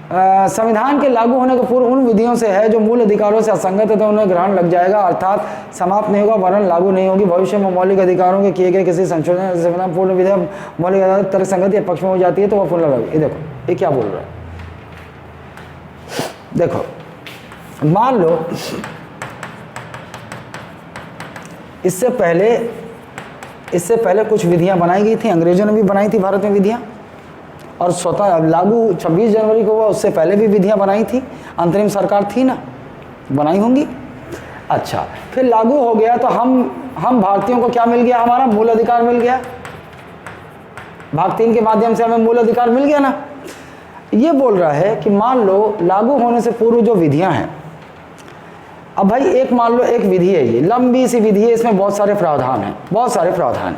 S2: संविधान के लागू होने के पूर्व उन विधियों से है जो मूल अधिकारों से असंगत है, तो उन्हें ग्रहण लग जाएगा, अर्थात समाप्त नहीं होगा, वरन लागू नहीं होगी। भविष्य में मौलिक अधिकारों के किए गए किसी संशोधन से संविधान पूर्ण विधेयक मौलिक अधिकार तर्क संगत या पक्ष में हो जाती है, तो वह पुनः लागू। ये देखो, ये क्या बोल रहा है, देखो मान लो इससे पहले इससे पहले कुछ विधियां बनाई गई थी, अंग्रेजों ने भी बनाई थी भारत में विधियां, और स्वतः लागू 26 जनवरी को हुआ, उससे पहले भी विधियां बनाई थी, अंतरिम सरकार थी ना, बनाई होंगी। अच्छा, फिर लागू हो गया तो हम भारतीयों को क्या मिल गया? हमारा मूल अधिकार मिल गया। भाग 3 के माध्यम से हमें मूल अधिकार मिल गया ना। ये बोल रहा है कि मान लो लागू होने से पूर्व जो विधियां हैं, अब भाई एक मान लो एक विधि है, ये लंबी सी विधि है, इसमें बहुत सारे प्रावधान हैं, बहुत सारे प्रावधान।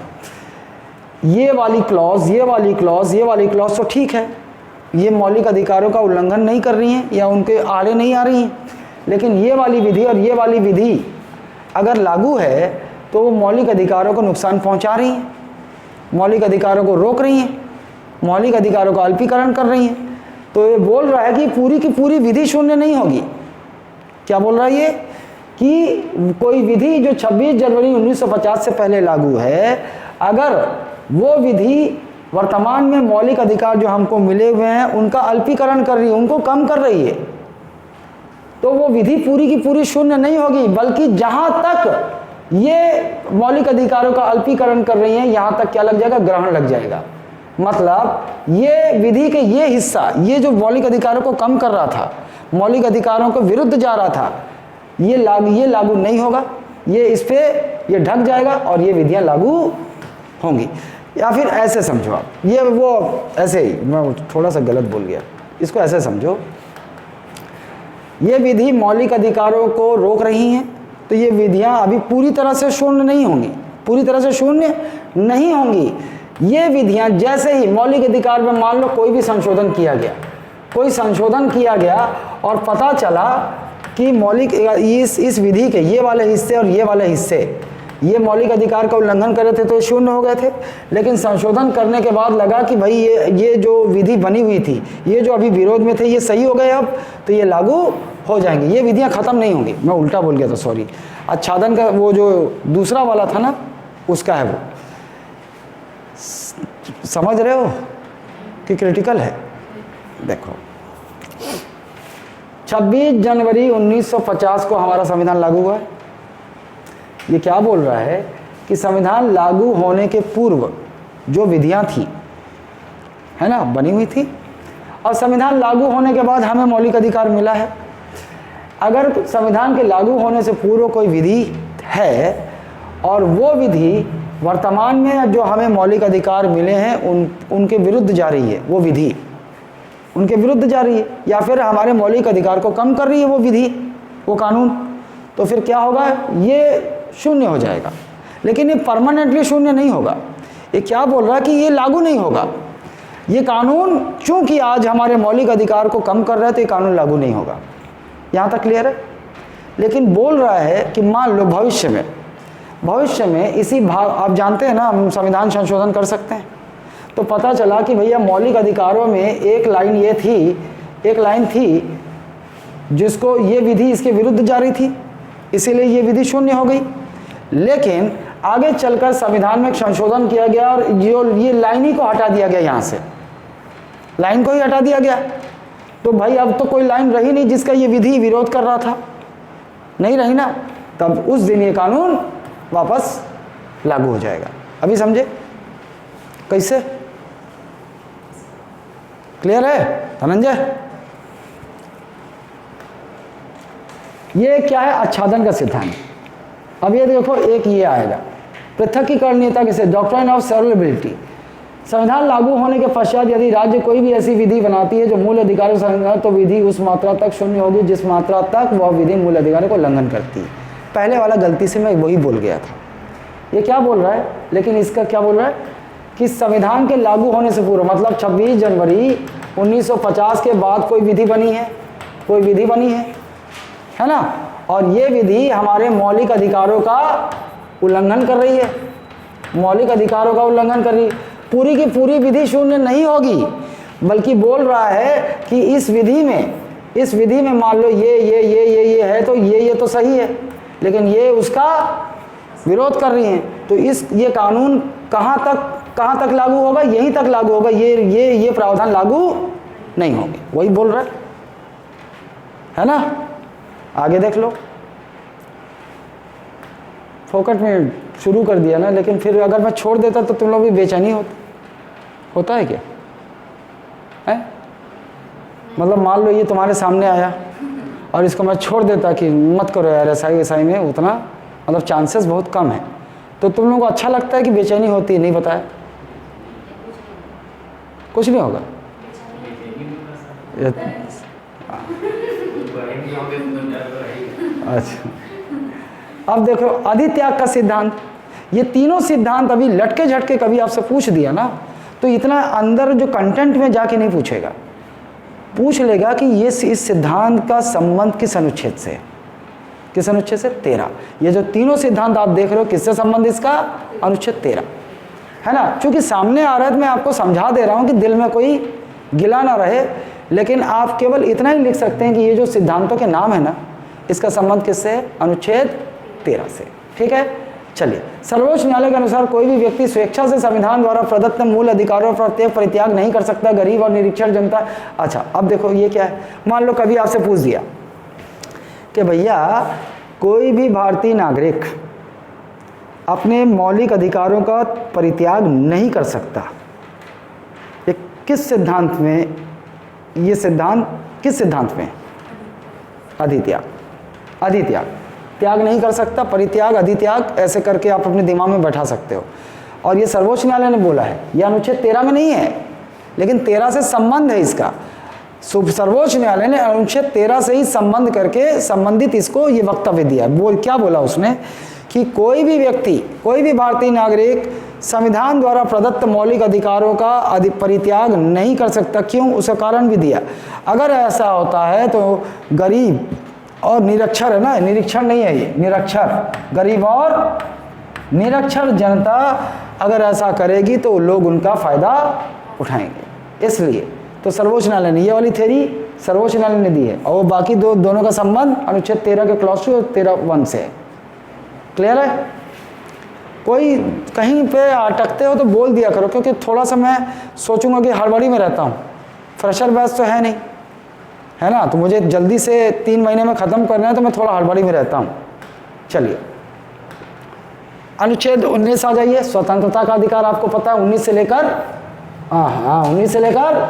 S2: ये वाली क्लॉज, ये वाली क्लॉज, ये वाली क्लॉज तो ठीक है, ये मौलिक अधिकारों का उल्लंघन नहीं कर रही हैं या उनके आड़े नहीं आ रही हैं, लेकिन ये वाली विधि और ये वाली विधि अगर लागू है तो वो मौलिक अधिकारों को नुकसान पहुंचा रही हैं, मौलिक अधिकारों को रोक रही हैं, मौलिक अधिकारों का अल्पीकरण कर रही हैं। तो ये बोल रहा है कि पूरी की पूरी विधि शून्य नहीं होगी। क्या बोल रहा है ये? कि कोई विधि जो 26 जनवरी 1950 से पहले लागू है, अगर वो विधि वर्तमान में मौलिक अधिकार जो हमको मिले हुए हैं उनका अल्पीकरण कर रही है, उनको कम कर रही है, तो वो विधि पूरी की पूरी शून्य नहीं होगी, बल्कि जहां तक ये मौलिक अधिकारों का अल्पीकरण कर रही हैं, यहां तक क्या लग जाएगा? ग्रहण लग जाएगा। मतलब ये विधि के ये हिस्सा, ये जो मौलिक अधिकारों को कम कर रहा था, मौलिक अधिकारों के विरुद्ध जा रहा था, ये लागू नहीं होगा, ये इस पे ये ढक जाएगा और ये विधियां लागू होंगी। या फिर ऐसे समझो आप, ये वो ऐसे ही, मैं थोड़ा सा गलत बोल गया, इसको ऐसे समझो, ये विधि मौलिक अधिकारों को रोक रही हैं, तो ये विधियां अभी पूरी तरह से शून्य नहीं होंगी, पूरी तरह से शून्य नहीं होंगी। ये विधियां जैसे ही मौलिक अधिकार में मान लो कोई भी संशोधन किया गया, कोई संशोधन किया गया और पता चला कि मौलिक इस विधि के ये वाले हिस्से और ये वाले हिस्से ये मौलिक अधिकार का उल्लंघन कर रहे थे, तो ये शून्य हो गए थे। लेकिन संशोधन करने के बाद लगा कि भाई ये जो विधि बनी हुई थी, ये जो अभी विरोध में थे, ये सही हो गए, अब तो ये लागू हो जाएंगे, ये विधियां खत्म नहीं होंगी। मैं उल्टा बोल गया था, सॉरी। आच्छादन का वो जो दूसरा वाला था ना, उसका है वो, समझ रहे हो कि क्रिटिकल है? देखो, 26 जनवरी 1950 को हमारा संविधान लागू हुआ है। ये क्या बोल रहा है कि संविधान लागू होने के पूर्व जो विधियां थी, है ना, बनी हुई थी, और संविधान लागू होने के बाद हमें मौलिक अधिकार मिला है। अगर संविधान के लागू होने से पूर्व कोई विधि है और वो विधि वर्तमान में जो हमें मौलिक अधिकार मिले हैं उनके विरुद्ध जा रही है, वो विधि उनके विरुद्ध जा रही है, या फिर हमारे मौलिक अधिकार को कम कर रही है वो विधि, वो कानून, तो फिर क्या होगा? ये शून्य हो जाएगा। लेकिन ये परमानेंटली शून्य नहीं होगा। ये क्या बोल रहा है कि ये लागू नहीं होगा, ये कानून चूंकि आज हमारे मौलिक अधिकार को कम कर रहा है तो ये कानून लागू नहीं होगा। यहाँ तक क्लियर है? लेकिन बोल रहा है कि मान लो भविष्य में इसी भाग, आप जानते हैं ना, हम संविधान संशोधन कर सकते हैं, तो पता चला कि भैया मौलिक अधिकारों में एक लाइन थी जिसको ये विधि इसके विरुद्ध जा रही थी, इसीलिए ये विधि शून्य हो गई। लेकिन आगे चलकर संविधान में संशोधन किया गया और ये लाइन ही को हटा दिया गया, यहाँ से लाइन को ही हटा दिया गया, तो भाई अब तो कोई लाइन रही नहीं जिसका ये विधि विरोध कर रहा था, नहीं रही ना, तब उस दिन ये कानून वापस लागू हो जाएगा। अभी समझे कैसे? क्लियर है धनंजय? ये क्या है? आच्छादन का सिद्धांत। अब ये देखो, एक ये आएगा पृथकीकरणीयता, किसे? Doctrine of severability. संविधान लागू होने के पश्चात यदि राज्य कोई भी ऐसी विधि बनाती है जो मूल अधिकारों से उल्लंघन, तो विधि उस मात्रा तक शून्य होगी जिस मात्रा तक वह विधि मूल अधिकारों को उल्लंघन करती है। पहले वाला गलती से मैं वही बोल गया था। ये क्या बोल रहा है? लेकिन इसका क्या बोल रहा है कि संविधान के लागू होने से पूर्व, मतलब 26 जनवरी 1950 के बाद कोई विधि बनी है ना, और ये विधि हमारे मौलिक अधिकारों का उल्लंघन कर रही है, मौलिक अधिकारों का उल्लंघन कर रही है। पूरी की पूरी विधि शून्य नहीं होगी, बल्कि बोल रहा है कि इस विधि में मान लो ये है, तो ये तो सही है, लेकिन ये उसका विरोध कर रही हैं, तो ये कानून कहाँ तक लागू होगा? यहीं तक लागू होगा, ये प्रावधान लागू नहीं होंगे। वही बोल रहा है ना? आगे देख लो, फोकट में शुरू कर दिया ना, लेकिन फिर अगर मैं छोड़ देता तो तुम लोग भी बेचैनी होता है क्या है? मतलब मान लो ये तुम्हारे सामने आया और इसको मैं छोड़ देता कि मत करो यार एसआई में, उतना मतलब चांसेस बहुत कम है, तो तुम लोगों को अच्छा लगता है कि बेचैनी होती है? नहीं बताया, कुछ नहीं होगा। अच्छा, अब देखो अधित्याग का सिद्धांत, ये तीनों सिद्धांत अभी लटके झटके कभी आपसे पूछ दिया ना, तो इतना अंदर जो कंटेंट में जाके नहीं पूछेगा, पूछ लेगा कि ये इस सिद्धांत का संबंध किस अनुच्छेद से है। किस अनुच्छेद से? 13। ये जो तीनों सिद्धांत आप देख रहे हो किससे संबंध इसका? अनुच्छेद 13 है ना। चूंकि सामने आ रहा है तो मैं आपको समझा दे रहा हूँ कि दिल में कोई गिला ना रहे, लेकिन आप केवल इतना ही लिख सकते हैं कि ये जो सिद्धांतों के नाम है ना, इसका संबंध किससे है? अनुच्छेद 13 से। ठीक है, चलिए। सर्वोच्च न्यायालय के अनुसार कोई भी व्यक्ति स्वेच्छा से संविधान द्वारा प्रदत्त मूल अधिकारों पर परित्याग नहीं कर सकता, गरीब और निरीक्षर जनता। अच्छा, अब देखो ये क्या है। मान लो कभी आपसे पूछ दिया कि भैया कोई भी भारतीय नागरिक अपने मौलिक अधिकारों का परित्याग नहीं कर सकता, ये किस सिद्धांत में? ये सिद्धांत किस सिद्धांत में? अधित्याग। अधित्याग, त्याग नहीं कर सकता, परित्याग, अधित्याग, ऐसे करके आप अपने दिमाग में बैठा सकते हो। और ये सर्वोच्च न्यायालय ने बोला है, यह अनुच्छेद 13 में नहीं है, लेकिन 13 से संबंध है इसका। सर्वोच्च न्यायालय ने अनुच्छेद 13 से ही संबंध करके संबंधित इसको ये वक्तव्य दिया। क्या बोला उसने कि कोई भी व्यक्ति, कोई भी भारतीय नागरिक संविधान द्वारा प्रदत्त मौलिक अधिकारों का परित्याग नहीं कर सकता। क्यों? उसका कारण भी दिया। अगर ऐसा होता है तो गरीब और निरक्षर, है ना, निरीक्षण नहीं है ये, निरक्षर, गरीब और निरक्षर जनता अगर ऐसा करेगी तो लोग उनका फ़ायदा उठाएंगे। इसलिए तो सर्वोच्च न्यायालय ने ये वाली थ्योरी सर्वोच्च न्यायालय ने दी है, और वो बाकी दोनों का संबंध अनुच्छेद 13 के क्लॉज 2 और 13(1) से है। क्लियर है? कोई कहीं पे अटकते हो तो बोल दिया करो, क्योंकि थोड़ा सा मैं सोचूंगा कि हड़बड़ी में रहता हूँ, फ्रेशर बैच तो है नहीं, है ना, तो मुझे जल्दी से 3 महीने में ख़त्म करना है, तो मैं थोड़ा हड़बड़ी में रहता हूँ। चलिए, अनुच्छेद 19 आ जाइए। स्वतंत्रता का अधिकार आपको पता है 19 से लेकर 19 से लेकर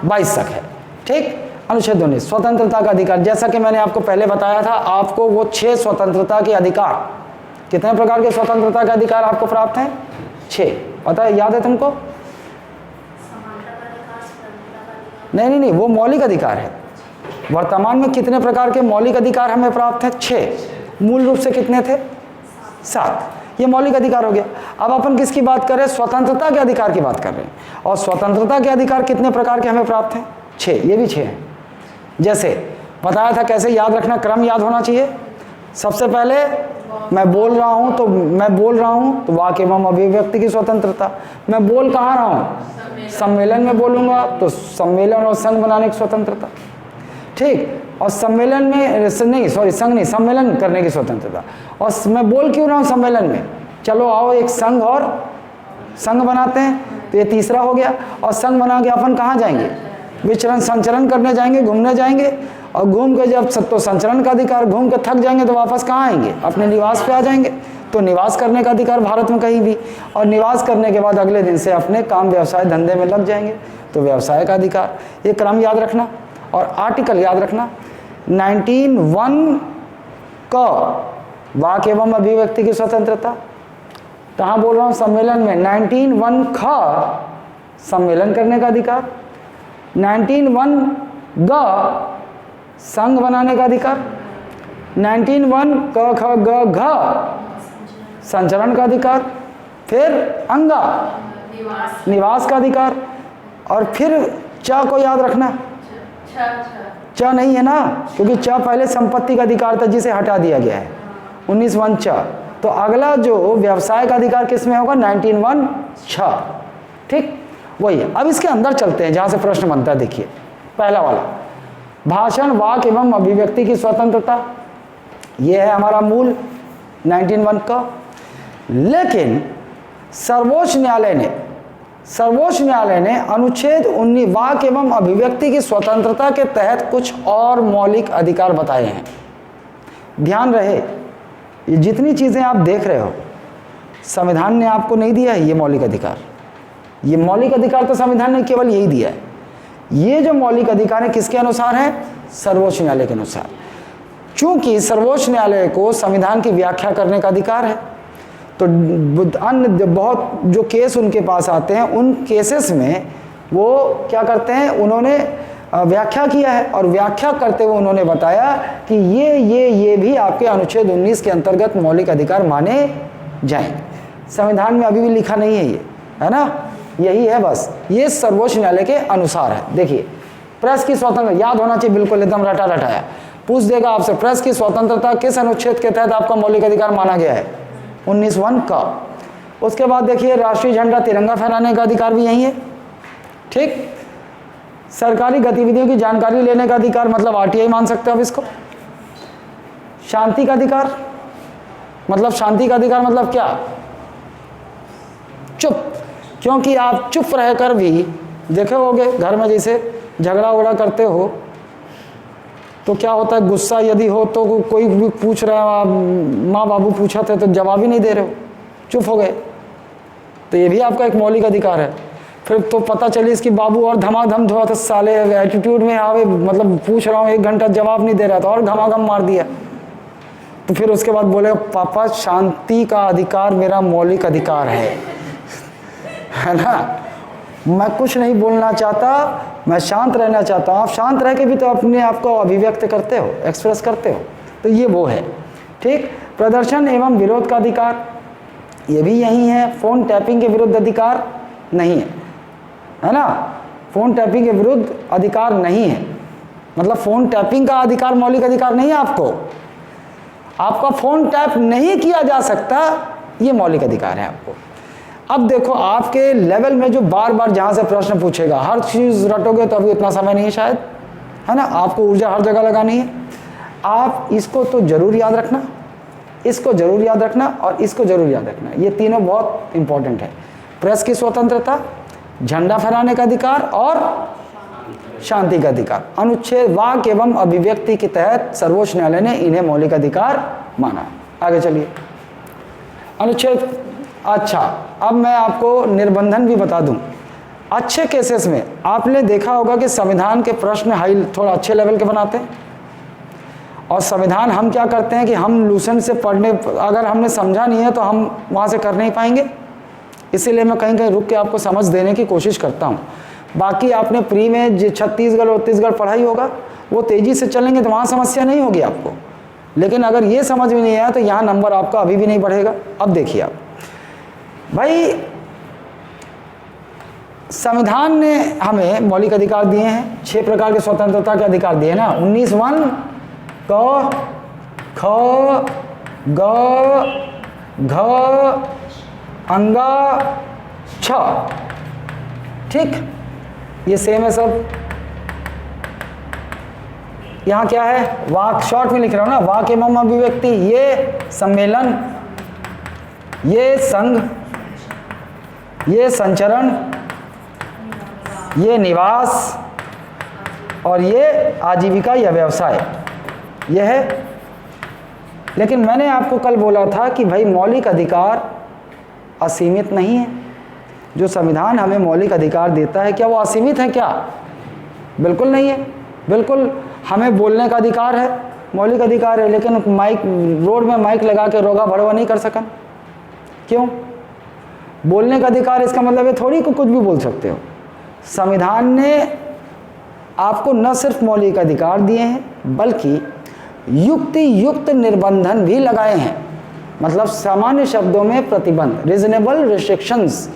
S2: 22 तक है। ठीक, अनुच्छेद 19 स्वतंत्रता का अधिकार। जैसा कि मैंने आपको पहले बताया था, आपको वो 6 स्वतंत्रता के अधिकार, कितने प्रकार के स्वतंत्रता के अधिकार आपको प्राप्त हैं? 6। पता है, याद है तुमको? नहीं, वो मौलिक अधिकार है। वर्तमान में कितने प्रकार के मौलिक अधिकार हमें प्राप्त हैं? 6। मूल रूप से कितने थे? 7। ये मौलिक अधिकार हो गया। अब अपन किसकी बात कर रहे हैं? स्वतंत्रता के अधिकार की बात कर रहे हैं। और स्वतंत्रता के अधिकार कितने प्रकार के हमें प्राप्त हैं? 6। ये भी 6 हैं। जैसे बताया था, कैसे याद रखना, क्रम याद होना चाहिए। सबसे पहले मैं बोल रहा हूँ तो वाक्य एवं अभिव्यक्ति की स्वतंत्रता। मैं बोल कहाँ रहा हूँ? सम्मेलन में बोलूँगा तो सम्मेलन और संघ बनाने की स्वतंत्रता। ठीक, और सम्मेलन में सम्मेलन करने की स्वतंत्रता। और मैं बोल क्यों रहा हूँ सम्मेलन में? चलो आओ एक संघ बनाते हैं, तो ये तीसरा हो गया। और संघ बना के अपन कहाँ जाएंगे? विचरण संचरण करने जाएंगे, घूमने जाएंगे, और घूम के जब तो संचरण का अधिकार, घूम के थक जाएंगे तो वापस कहाँ आएंगे? अपने निवास पे आ जाएंगे। तो निवास करने का अधिकार भारत में कहीं भी, और निवास करने के बाद अगले दिन से अपने काम व्यवसाय धंधे में लग जाएंगे, तो व्यवसाय का अधिकार। ये क्रम याद रखना और आर्टिकल याद रखना। 19(1) का वाक्य एवं अभिव्यक्ति की स्वतंत्रता, कहाँ बोल रहा हूँ? सम्मेलन में। 19(1) का सम्मेलन करने का अधिकार। 19(1) ग संघ बनाने का अधिकार। 19(1) क ख ग घ संचरण का अधिकार। फिर अंगा निवास का अधिकार। और फिर च को याद रखना। च नहीं है ना, क्योंकि च पहले संपत्ति का अधिकार था जिसे हटा दिया गया है। 19(1) च। तो अगला जो व्यवसाय का अधिकार किस में होगा? 19(1) छ। ठीक, वही है। अब इसके अंदर चलते हैं जहाँ से प्रश्न बनता है। देखिए पहला वाला, भाषण, वाक्य एवं अभिव्यक्ति की स्वतंत्रता, ये है हमारा मूल 19(1) का। लेकिन सर्वोच्च न्यायालय ने अनुच्छेद 19 वाक्य एवं अभिव्यक्ति की स्वतंत्रता के तहत कुछ और मौलिक अधिकार बताए हैं। ध्यान रहे, ये जितनी चीज़ें आप देख रहे हो संविधान ने आपको नहीं दिया है ये मौलिक अधिकार। ये मौलिक अधिकार तो संविधान ने केवल यही दिया है। ये जो मौलिक अधिकार है किसके अनुसार है? सर्वोच्च न्यायालय के अनुसार। चूंकि सर्वोच्च न्यायालय को संविधान की व्याख्या करने का अधिकार है, तो अन्य बहुत जो केस उनके पास आते हैं उन केसेस में वो क्या करते हैं, उन्होंने व्याख्या किया है और व्याख्या करते हुए उन्होंने बताया कि ये भी आपके अनुच्छेद 19 के अंतर्गत मौलिक अधिकार माने जाएंगे। संविधान में अभी भी लिखा नहीं है ये, है ना, यही है बस, ये सर्वोच्च न्यायालय के अनुसार है। देखिए प्रेस की स्वतंत्रता याद होना चाहिए, बिल्कुल एकदम रटा रटाया पूछ देगा आपसे, प्रेस की स्वतंत्रता किस अनुच्छेद के तहत आपका मौलिक अधिकार माना गया है? 19(1) का। उसके बाद देखिए राष्ट्रीय झंडा तिरंगा फहराने का अधिकार भी यही है, ठीक। सरकारी गतिविधियों की जानकारी लेने का अधिकार, मतलब RTI मान सकते हो आप इसको। शांति का अधिकार, मतलब शांति का अधिकार मतलब क्या? चुप, क्योंकि आप चुप रहकर भी देखे होंगे घर में जैसे झगड़ा उगड़ा करते हो तो क्या होता है, गुस्सा यदि हो तो कोई भी पूछ रहा है, माँ बाबू पूछा थे तो जवाब ही नहीं दे रहे हो, चुप हो गए, तो ये भी आपका एक मौलिक अधिकार है। फिर तो पता चली इसकी बाबू और धमाधम धोआ था, साले एटीट्यूड में आवे, मतलब पूछ रहा हूँ 1 घंटा जवाब नहीं दे रहा था और घमाघम मार दिया, तो फिर उसके बाद बोले पापा शांति का अधिकार मेरा मौलिक अधिकार है ना, मैं कुछ नहीं बोलना चाहता, मैं शांत रहना चाहता हूँ। आप शांत रह के भी तो अपने आप को अभिव्यक्त करते हो, एक्सप्रेस करते हो, तो ये वो है, ठीक। प्रदर्शन एवं विरोध का अधिकार ये भी यही है। फ़ोन टैपिंग के विरुद्ध अधिकार नहीं है ना, फ़ोन टैपिंग के विरुद्ध अधिकार नहीं है, मतलब फ़ोन टैपिंग का अधिकार मौलिक अधिकार नहीं है आपको, आपका फ़ोन टैप नहीं किया जा सकता, ये मौलिक अधिकार है आपको। अब देखो आपके लेवल में जो बार बार जहाँ से प्रश्न पूछेगा, हर चीज़ रटोगे तो अभी इतना समय नहीं है शायद, है ना, आपको ऊर्जा हर जगह लगानी है। आप इसको तो ज़रूर याद रखना, इसको ज़रूर याद रखना और इसको ज़रूर याद रखना, ये तीनों बहुत इंपॉर्टेंट है। प्रेस की स्वतंत्रता, झंडा फहराने का अधिकार और शांति का अधिकार, अनुच्छेद वाक एवं अभिव्यक्ति के तहत सर्वोच्च न्यायालय ने इन्हें मौलिक अधिकार माना। आगे चलिए अनुच्छेद। अच्छा, अब मैं आपको निर्बंधन भी बता दूं। अच्छे केसेस में आपने देखा होगा कि संविधान के प्रश्न हाई थोड़ा अच्छे लेवल के बनाते हैं, और संविधान हम क्या करते हैं कि हम लूसेंट से पढ़ने, अगर हमने समझा नहीं है तो हम वहाँ से कर नहीं पाएंगे, इसीलिए मैं कहीं कहीं रुक के आपको समझ देने की कोशिश करता हूँ। बाकी आपने प्री में जो छत्तीसगढ़ और छत्तीसगढ़ पढ़ाई होगा वो तेज़ी से चलेंगे तो वहाँ समस्या नहीं होगी आपको, लेकिन अगर ये समझ में नहीं आया तो यहाँ नंबर आपका अभी भी नहीं बढ़ेगा। अब देखिए आप भाई, संविधान ने हमें मौलिक अधिकार दिए हैं, 6 प्रकार के स्वतंत्रता के अधिकार दिए ना, 19(1) क, ख, ग, घ, अंगा, छ, ठीक, ये सेम है सब। यहाँ क्या है, वाक, शॉर्ट में लिख रहा हूँ ना, वाक एवं अभिव्यक्ति, ये सम्मेलन, ये संघ, ये संचरण, ये निवास और ये आजीविका या व्यवसाय, यह है। लेकिन मैंने आपको कल बोला था कि भाई मौलिक अधिकार असीमित नहीं है। जो संविधान हमें मौलिक अधिकार देता है क्या वो असीमित है क्या? बिल्कुल नहीं है। बिल्कुल हमें बोलने का अधिकार है, मौलिक अधिकार है, लेकिन माइक, रोड में माइक लगा के रोगा भड़वा नहीं कर सकन। क्यों? बोलने का अधिकार इसका मतलब है थोड़ी को कुछ भी बोल सकते हो। संविधान ने आपको न सिर्फ मौलिक अधिकार दिए हैं बल्कि युक्त निर्बंधन भी लगाए हैं, मतलब सामान्य शब्दों में प्रतिबंध, रीजनेबल रिस्ट्रिक्शंस,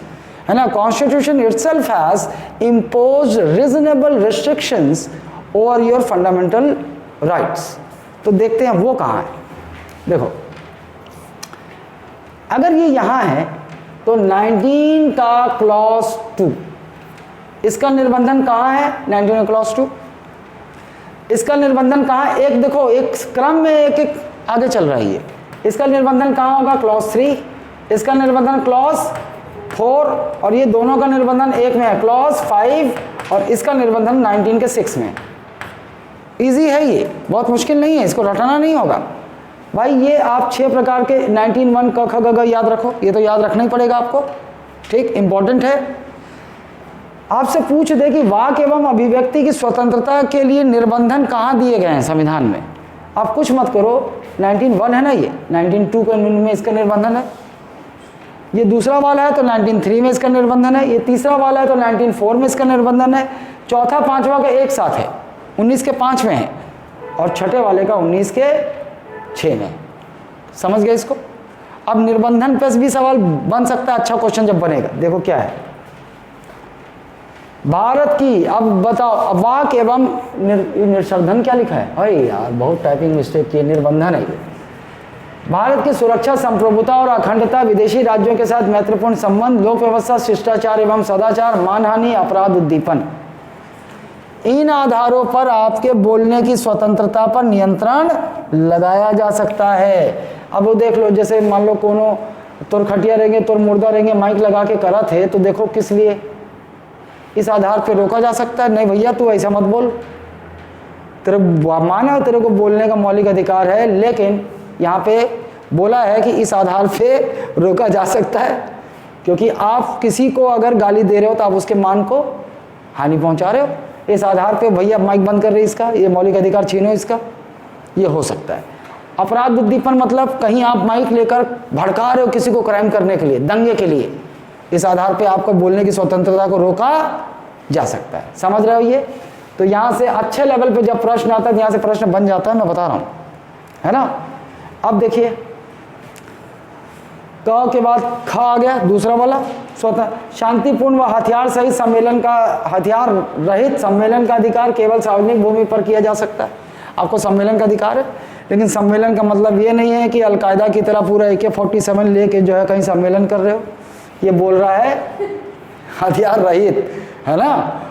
S2: है ना। Constitution itself has imposed reasonable restrictions over your fundamental rights. तो देखते हैं वो कहाँ है। देखो, अगर ये यहाँ है तो 19 का क्लॉज 2, इसका निर्बंधन कहाँ है? 19 का क्लॉज 2, इसका निर्बंधन कहाँ है? एक देखो, एक क्रम में एक एक आगे चल रहा है ये। इसका निर्बंधन कहाँ होगा? क्लॉज 3, इसका निर्बंधन क्लॉज 4, और ये दोनों का निर्बंधन एक में है क्लॉज 5, और इसका निर्बंधन 19 के 6 में। इजी है ये, बहुत मुश्किल नहीं है, इसको रटाना नहीं होगा। भाई ये आप 6 प्रकार के 19(1) क ख ग घ याद रखो, ये तो याद रखना ही पड़ेगा आपको, ठीक, इंपॉर्टेंट है। आपसे पूछ दे कि वाक एवं अभिव्यक्ति की स्वतंत्रता के लिए निर्बंधन कहाँ दिए गए हैं संविधान में, आप कुछ मत करो, 19(1) है ना, ये 19(2) के में इसका निर्बंधन है, ये दूसरा वाला है तो 19(3) में इसका निर्बंधन है, ये तीसरा वाला है तो 19(4) में इसका निर्बंधन है, चौथा पांचवा का एक साथ है, 19 के 5 में है, और छठे वाले का 19 के 6 में। समझ गए इसको? अब निर्बंधन पे भी सवाल बन सकता है, अच्छा क्वेश्चन जब बनेगा। देखो क्या है भारत की, अब बताओ, वाक एवं निर्बंधन क्या लिखा है, अरे यार बहुत टाइपिंग मिस्टेक की, निर्बंधन है ये। भारत की सुरक्षा, संप्रभुता और अखंडता, विदेशी राज्यों के साथ मैत्रीपूर्ण संबंध, लोक व्यवस्था, शिष्टाचार एवं सदाचार, मानहानि, अपराध उद्दीपन, इन आधारों पर आपके बोलने की स्वतंत्रता पर नियंत्रण लगाया जा सकता है। अब वो देख लो, जैसे मान लो कोनो तोर खटिया रहेंगे, तोर मुर्दा रहेंगे, माइक लगा के करा थे, तो देखो किस लिए, इस आधार पे रोका जा सकता है, नहीं भैया तू ऐसा मत बोल, तेरे माना तेरे को बोलने का मौलिक अधिकार है, लेकिन यहाँ पे बोला है कि इस आधार पे रोका जा सकता है, क्योंकि आप किसी को अगर गाली दे रहे हो तो आप उसके मान को हानि पहुंचा रहे हो, इस आधार पे भैया माइक बंद कर रहे इसका, ये मौलिक अधिकार छीनो इसका, ये हो सकता है। अपराध उद्दीपन मतलब कहीं आप माइक लेकर भड़का रहे हो किसी को क्राइम करने के लिए, दंगे के लिए, इस आधार पे आपको बोलने की स्वतंत्रता को रोका जा सकता है। समझ रहे हो ये? तो यहाँ से अच्छे लेवल पे जब प्रश्न आता है तो यहाँ से प्रश्न बन जाता है, मैं बता रहा हूँ, है ना। अब देखिए क के बाद ख आ गया, दूसरा वाला स्वतः शांतिपूर्ण व हथियार सहित सम्मेलन का, हथियार रहित सम्मेलन का अधिकार केवल सार्वजनिक भूमि पर किया जा सकता है। आपको सम्मेलन का अधिकार है, लेकिन सम्मेलन का मतलब ये नहीं है कि अलकायदा की तरह पूरा AK-47 लेके जो है कहीं सम्मेलन कर रहे हो, ये बोल रहा है हथियार रहित, है ना।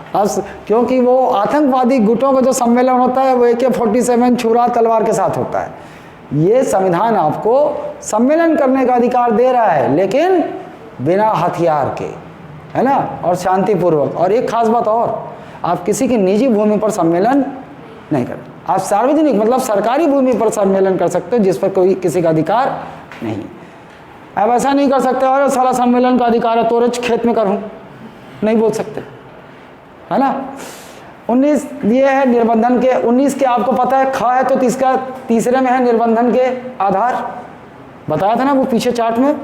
S2: क्योंकि वो आतंकवादी गुटों का जो सम्मेलन होता है वो AK-47 छुरा तलवार के साथ होता है। ये संविधान आपको सम्मेलन करने का अधिकार दे रहा है, लेकिन बिना हथियार के, है ना, और शांतिपूर्वक। और एक खास बात और, आप किसी की निजी भूमि पर सम्मेलन नहीं कर, आप सार्वजनिक मतलब सरकारी भूमि पर सम्मेलन कर सकते हो जिस पर कोई किसी का अधिकार नहीं। अब ऐसा नहीं कर सकते और सारा सम्मेलन का अधिकार है तोरे खेत में करूँ, नहीं बोल सकते, है ना। 19 ये है निर्बंधन के, 19 के आपको पता है, ख है तो इसका तीसरे में है निर्बंधन के आधार, बताया था ना वो पीछे चार्ट में।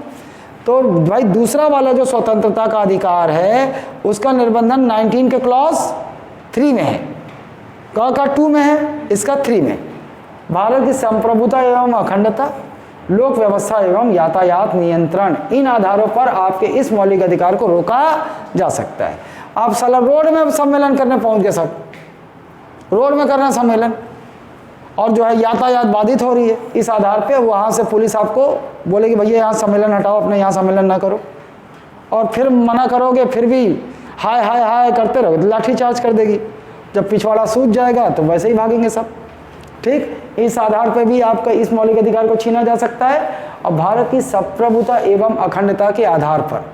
S2: तो भाई दूसरा वाला जो स्वतंत्रता का अधिकार है उसका निर्बंधन 19 के क्लॉज 3 में है, क का 2 में है, इसका 3 में। भारत की संप्रभुता एवं अखंडता, लोक व्यवस्था एवं यातायात नियंत्रण, इन आधारों पर आपके इस मौलिक अधिकार को रोका जा सकता है। आप साला रोड में सम्मेलन करने पहुंच गए, सब रोड में करना सम्मेलन, और जो है यातायात बाधित हो रही है, इस आधार पे वहाँ से पुलिस आपको बोलेगी भैया यहाँ सम्मेलन हटाओ, अपने यहाँ सम्मेलन ना करो, और फिर मना करोगे फिर भी हाय हाय हाय करते रहोगे तो लाठी चार्ज कर देगी। जब पिछवाड़ा सूझ जाएगा तो वैसे ही भागेंगे सब, ठीक। इस आधार पर भी आपका इस मौलिक अधिकार को छीना जा सकता है। और भारत की संप्रभुता एवं अखंडता के आधार पर,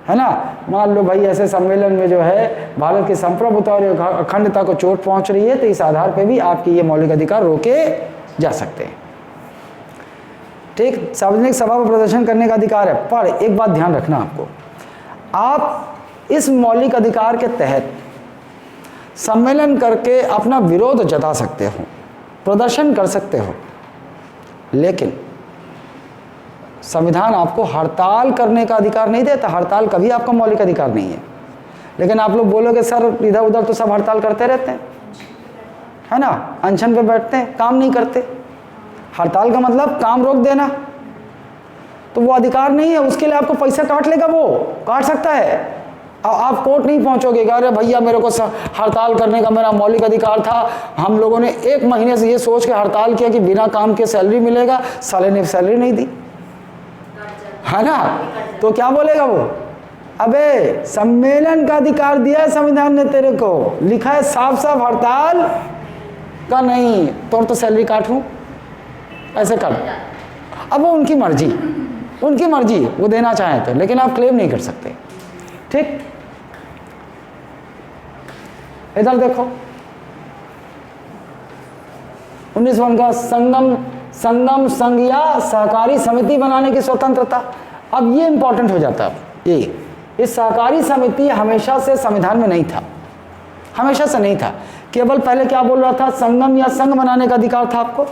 S2: है ना, मान लो भाई ऐसे सम्मेलन में जो है भारत की संप्रभुता और अखंडता को चोट पहुंच रही है, तो इस आधार पे भी आपकी ये मौलिक अधिकार रोके जा सकते हैं, ठीक। सार्वजनिक सभा में प्रदर्शन करने का अधिकार है, पर एक बात ध्यान रखना आपको, आप इस मौलिक अधिकार के तहत सम्मेलन करके अपना विरोध जता सकते हो, प्रदर्शन कर सकते हो, लेकिन संविधान आपको हड़ताल करने का अधिकार नहीं देता। हड़ताल कभी आपका मौलिक अधिकार नहीं है। लेकिन आप लोग बोलोगे सर इधर उधर तो सब हड़ताल करते रहते हैं, है ना, अनशन पे बैठते हैं, काम नहीं करते। हड़ताल का मतलब काम रोक देना, तो वो अधिकार नहीं है, उसके लिए आपको पैसा काट लेगा, वो काट सकता है। आप कोर्ट नहीं पहुंचोगे, अरे भैया मेरे को हड़ताल करने का मेरा मौलिक अधिकार था, हम लोगों ने 1 महीने से ये सोच के हड़ताल किया कि बिना काम के सैलरी मिलेगा, साले ने सैलरी नहीं दी, है ना, तो क्या बोलेगा वो, अबे सम्मेलन का अधिकार दिया है संविधान ने तेरे को, लिखा है साफ साफ हड़ताल का नहीं, तो सैलरी काटूं, ऐसे कर। अब वो उनकी मर्जी, उनकी मर्जी, वो देना चाहें तो, लेकिन आप क्लेम नहीं कर सकते, ठीक। इधर देखो 19 का संगम संगम, संघ या सहकारी समिति बनाने की स्वतंत्रता। अब ये इंपॉर्टेंट हो जाता है। ये इस सहकारी समिति हमेशा से संविधान में नहीं था, हमेशा से नहीं था। केवल पहले क्या बोल रहा था, संगम या संघ बनाने का अधिकार था आपको।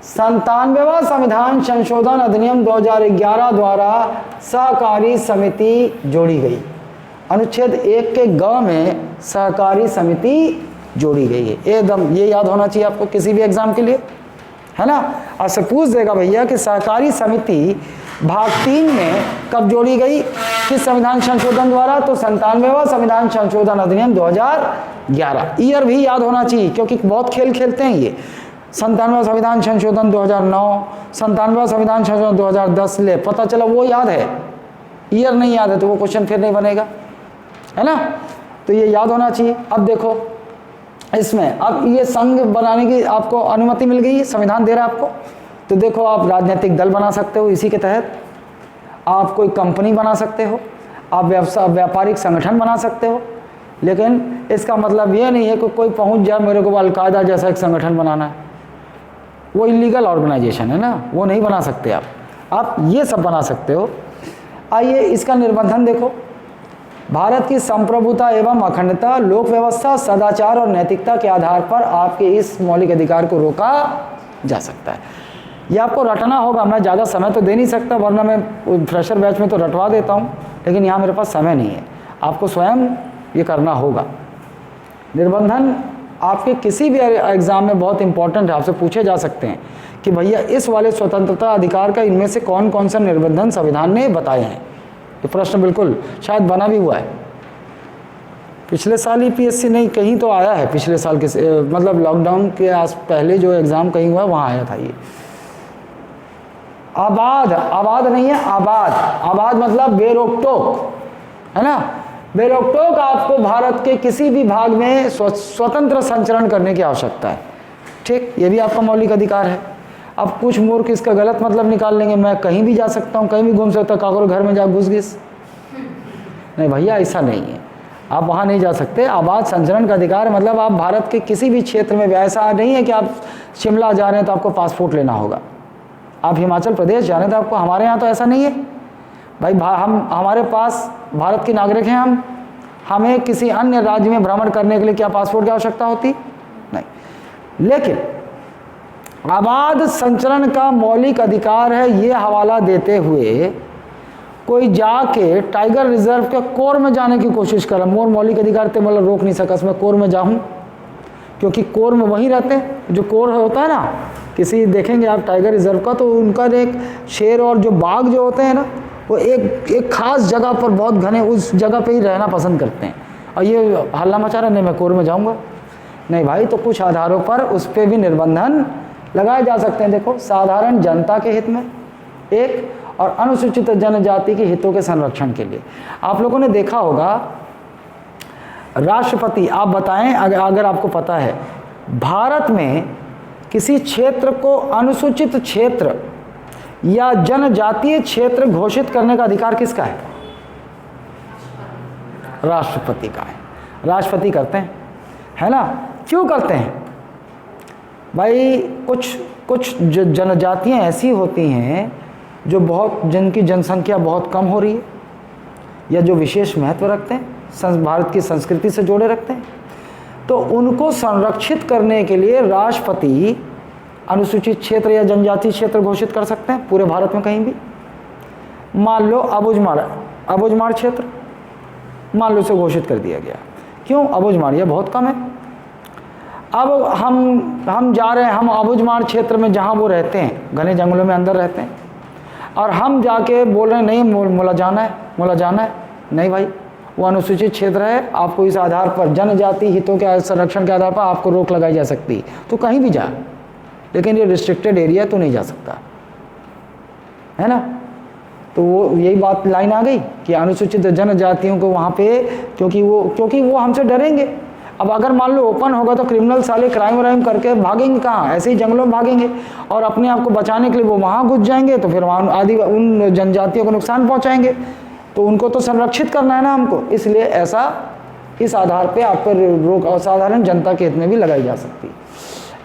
S2: 97वां संविधान संशोधन अधिनियम 2011 द्वारा सहकारी समिति जोड़ी गई। अनुच्छेद 1 के ग में सहकारी समिति जोड़ी गई है। एकदम ये याद होना चाहिए आपको किसी भी एग्जाम के लिए, है ना। आपसे पूछ देगा भैया कि सहकारी समिति भाग 3 में कब जोड़ी गई, किस संविधान संशोधन द्वारा, तो 97वां संविधान संशोधन अधिनियम 2011। ईयर भी याद होना चाहिए क्योंकि बहुत खेल खेलते हैं ये। 97वां संविधान संशोधन 2009, 97वां संविधान संशोधन 2010, ले पता चला वो याद है, ईयर नहीं याद है तो वो क्वेश्चन फिर नहीं बनेगा, है ना। तो ये याद होना चाहिए। अब देखो इसमें, अब ये संघ बनाने की आपको अनुमति मिल गई, संविधान दे रहा है आपको। तो देखो आप राजनीतिक दल बना सकते हो इसी के तहत, आप कोई कंपनी बना सकते हो, आप व्यापारिक संगठन बना सकते हो। लेकिन इसका मतलब ये नहीं है कि कोई पहुंच जाए मेरे को अलकायदा जैसा एक संगठन बनाना है, वो इलीगल ऑर्गेनाइजेशन है ना, वो नहीं बना सकते आप ये सब बना सकते हो। आइए इसका निबंधन देखो। भारत की संप्रभुता एवं अखंडता, लोक व्यवस्था, सदाचार और नैतिकता के आधार पर आपके इस मौलिक अधिकार को रोका जा सकता है। ये आपको रटना होगा, मैं ज़्यादा समय तो दे नहीं सकता वरना मैं फ्रेशर बैच में तो रटवा देता हूँ, लेकिन यहाँ मेरे पास समय नहीं है, आपको स्वयं ये करना होगा। निबंधन आपके किसी भी एग्ज़ाम में बहुत इंपॉर्टेंट है, आपसे पूछे जा सकते हैं कि भैया इस वाले स्वतंत्रता अधिकार का इनमें से कौन कौन सा निबंधन संविधान ने बताए हैं। ये प्रश्न बिल्कुल शायद बना भी हुआ है, पिछले साल ही पीएससी नहीं कहीं तो आया है, पिछले साल के मतलब लॉकडाउन के पहले जो एग्ज़ाम कहीं हुआ वहाँ आया था ये। आबाद, आबाद नहीं है, आबाद, आबाद मतलब बेरोक टोक, है ना। बेरोक टोक आपको भारत के किसी भी भाग में स्वतंत्र संचरण करने की आवश्यकता है, ठीक, ये भी आपका मौलिक अधिकार है। अब कुछ मूर्ख इसका गलत मतलब निकाल लेंगे, मैं कहीं भी जा सकता हूँ, कहीं भी घूम सकता हूँ, काकोर घर में जा घुस घिस, नहीं भैया ऐसा नहीं है, आप वहाँ नहीं जा सकते। आबाद संचरण का अधिकार मतलब आप भारत के किसी भी क्षेत्र में, ऐसा नहीं है कि आप शिमला जा रहे हैं तो आपको पासपोर्ट लेना होगा, आप हिमाचल प्रदेश जा रहे हैं तो आपको, हमारे यहाँ तो ऐसा नहीं है भाई, हमारे पास भारत के नागरिक हैं हम, हमें किसी अन्य राज्य में भ्रमण करने के लिए क्या पासपोर्ट की आवश्यकता होती नहीं। लेकिन आबाद संचरण का मौलिक अधिकार है, ये हवाला देते हुए कोई जाके टाइगर रिजर्व के कोर में जाने की कोशिश करे, मोर मौलिक अधिकार ते मतलब रोक नहीं सका मैं कोर में जाऊं, क्योंकि कोर में वहीं रहते हैं, जो कोर होता है ना, किसी देखेंगे आप टाइगर रिजर्व का तो उनका एक शेर और जो बाघ जो होते हैं ना, वो एक खास जगह पर बहुत घने उस जगह पे ही रहना पसंद करते हैं। और ये हल्ला मचा रहा नहीं मैं कोर में जाऊंगा, नहीं भाई, तो कुछ आधारों पर उस पर भी निर्बंधन लगाए जा सकते हैं। देखो, साधारण जनता के हित में एक, और अनुसूचित जनजाति के हितों के संरक्षण के लिए। आप लोगों ने देखा होगा राष्ट्रपति, आप बताएं अगर आपको पता है, भारत में किसी क्षेत्र को अनुसूचित क्षेत्र या जनजातीय क्षेत्र घोषित करने का अधिकार किसका है? राष्ट्रपति का है, राष्ट्रपति करते हैं, है ना। क्यों करते हैं भाई? कुछ जनजातियां ऐसी होती हैं जो जिनकी जनसंख्या बहुत कम हो रही है या जो विशेष महत्व रखते हैं, भारत की संस्कृति से जोड़े रखते हैं, तो उनको संरक्षित करने के लिए राष्ट्रपति अनुसूचित क्षेत्र या जनजातीय क्षेत्र घोषित कर सकते हैं पूरे भारत में कहीं भी। मान लो अबुझमाड़ क्षेत्र मान लो इसे घोषित कर दिया गया। क्यों? अबुझमाड़ ये बहुत कम है। अब हम जा रहे हैं, हम अबुझमाड़ क्षेत्र में जहाँ वो रहते हैं घने जंगलों में अंदर रहते हैं, और हम जाके बोल रहे हैं नहीं मोला जाना है, नहीं भाई, वो अनुसूचित क्षेत्र है, आपको इस आधार पर जनजाति हितों के संरक्षण के आधार पर आपको रोक लगाई जा सकती है, तो कहीं भी जा, लेकिन ये रिस्ट्रिक्टेड एरिया तो नहीं जा सकता, है ना। तो वो यही बात लाइन आ गई कि अनुसूचित जनजातियों को वहाँ पे, क्योंकि वो हमसे डरेंगे। अब अगर मान लो ओपन होगा तो क्रिमिनल साले क्राइम व्राइम करके भागेंगे कहाँ? ऐसे ही जंगलों में भागेंगे, और अपने आप को बचाने के लिए वो वहाँ घुस जाएंगे, तो फिर वहाँ आदि उन जनजातियों को नुकसान पहुँचाएंगे। तो उनको तो संरक्षित करना है ना हमको, इसलिए ऐसा इस आधार पे आप पर रोक असाधारण जनता के हित में भी लगाई जा सकती है।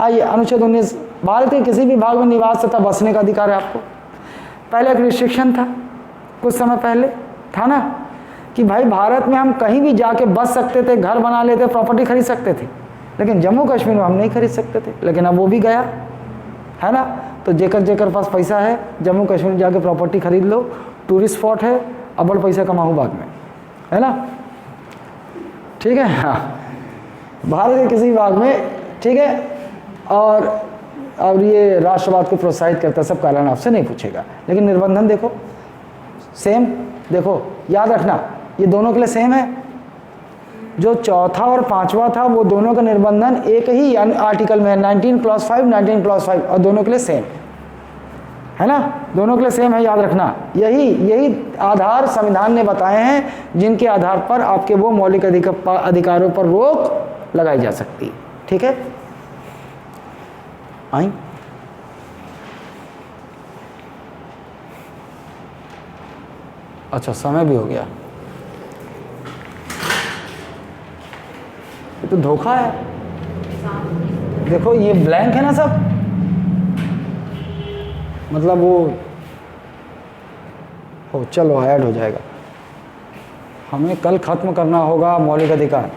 S2: आइए अनुच्छेद 19 भारत के किसी भी भाग में निवास तथा बसने का अधिकार है आपको। पहले एक रिस्ट्रिक्शन था, कुछ समय पहले था ना, कि भाई भारत में हम कहीं भी जाके बस सकते थे, घर बना लेते, प्रॉपर्टी खरीद सकते थे, लेकिन जम्मू कश्मीर में हम नहीं खरीद सकते थे। लेकिन अब वो भी गया है ना। तो जेकर पास पैसा है जम्मू कश्मीर में जाके प्रॉपर्टी खरीद लो, टूरिस्ट स्पॉट है, अब्बल पैसा कमाओ बाद में, है ना। ठीक है, हाँ, भारत के किसी भाग में, ठीक है। और अब ये राष्ट्रवाद को प्रोत्साहित करता है, सब कारण आपसे नहीं पूछेगा, लेकिन निर्बंधन देखो सेम, देखो याद रखना ये दोनों के लिए सेम है। जो चौथा और पांचवा था वो दोनों का निर्बंधन एक ही आर्टिकल में है, 19 क्लॉज 5, 19 क्लॉज 5, और दोनों के लिए सेम है ना, दोनों के लिए सेम है, याद रखना। यही आधार संविधान ने बताए हैं जिनके आधार पर आपके वो मौलिक अधिकारों पर रोक लगाई जा सकती है। ठीक है, आई अच्छा समय भी हो गया, ये तो धोखा है। देखो ये ब्लैंक है ना सब, मतलब वो हो, चलो ऐड हो जाएगा। हमें कल ख़त्म करना होगा मौलिक अधिकार।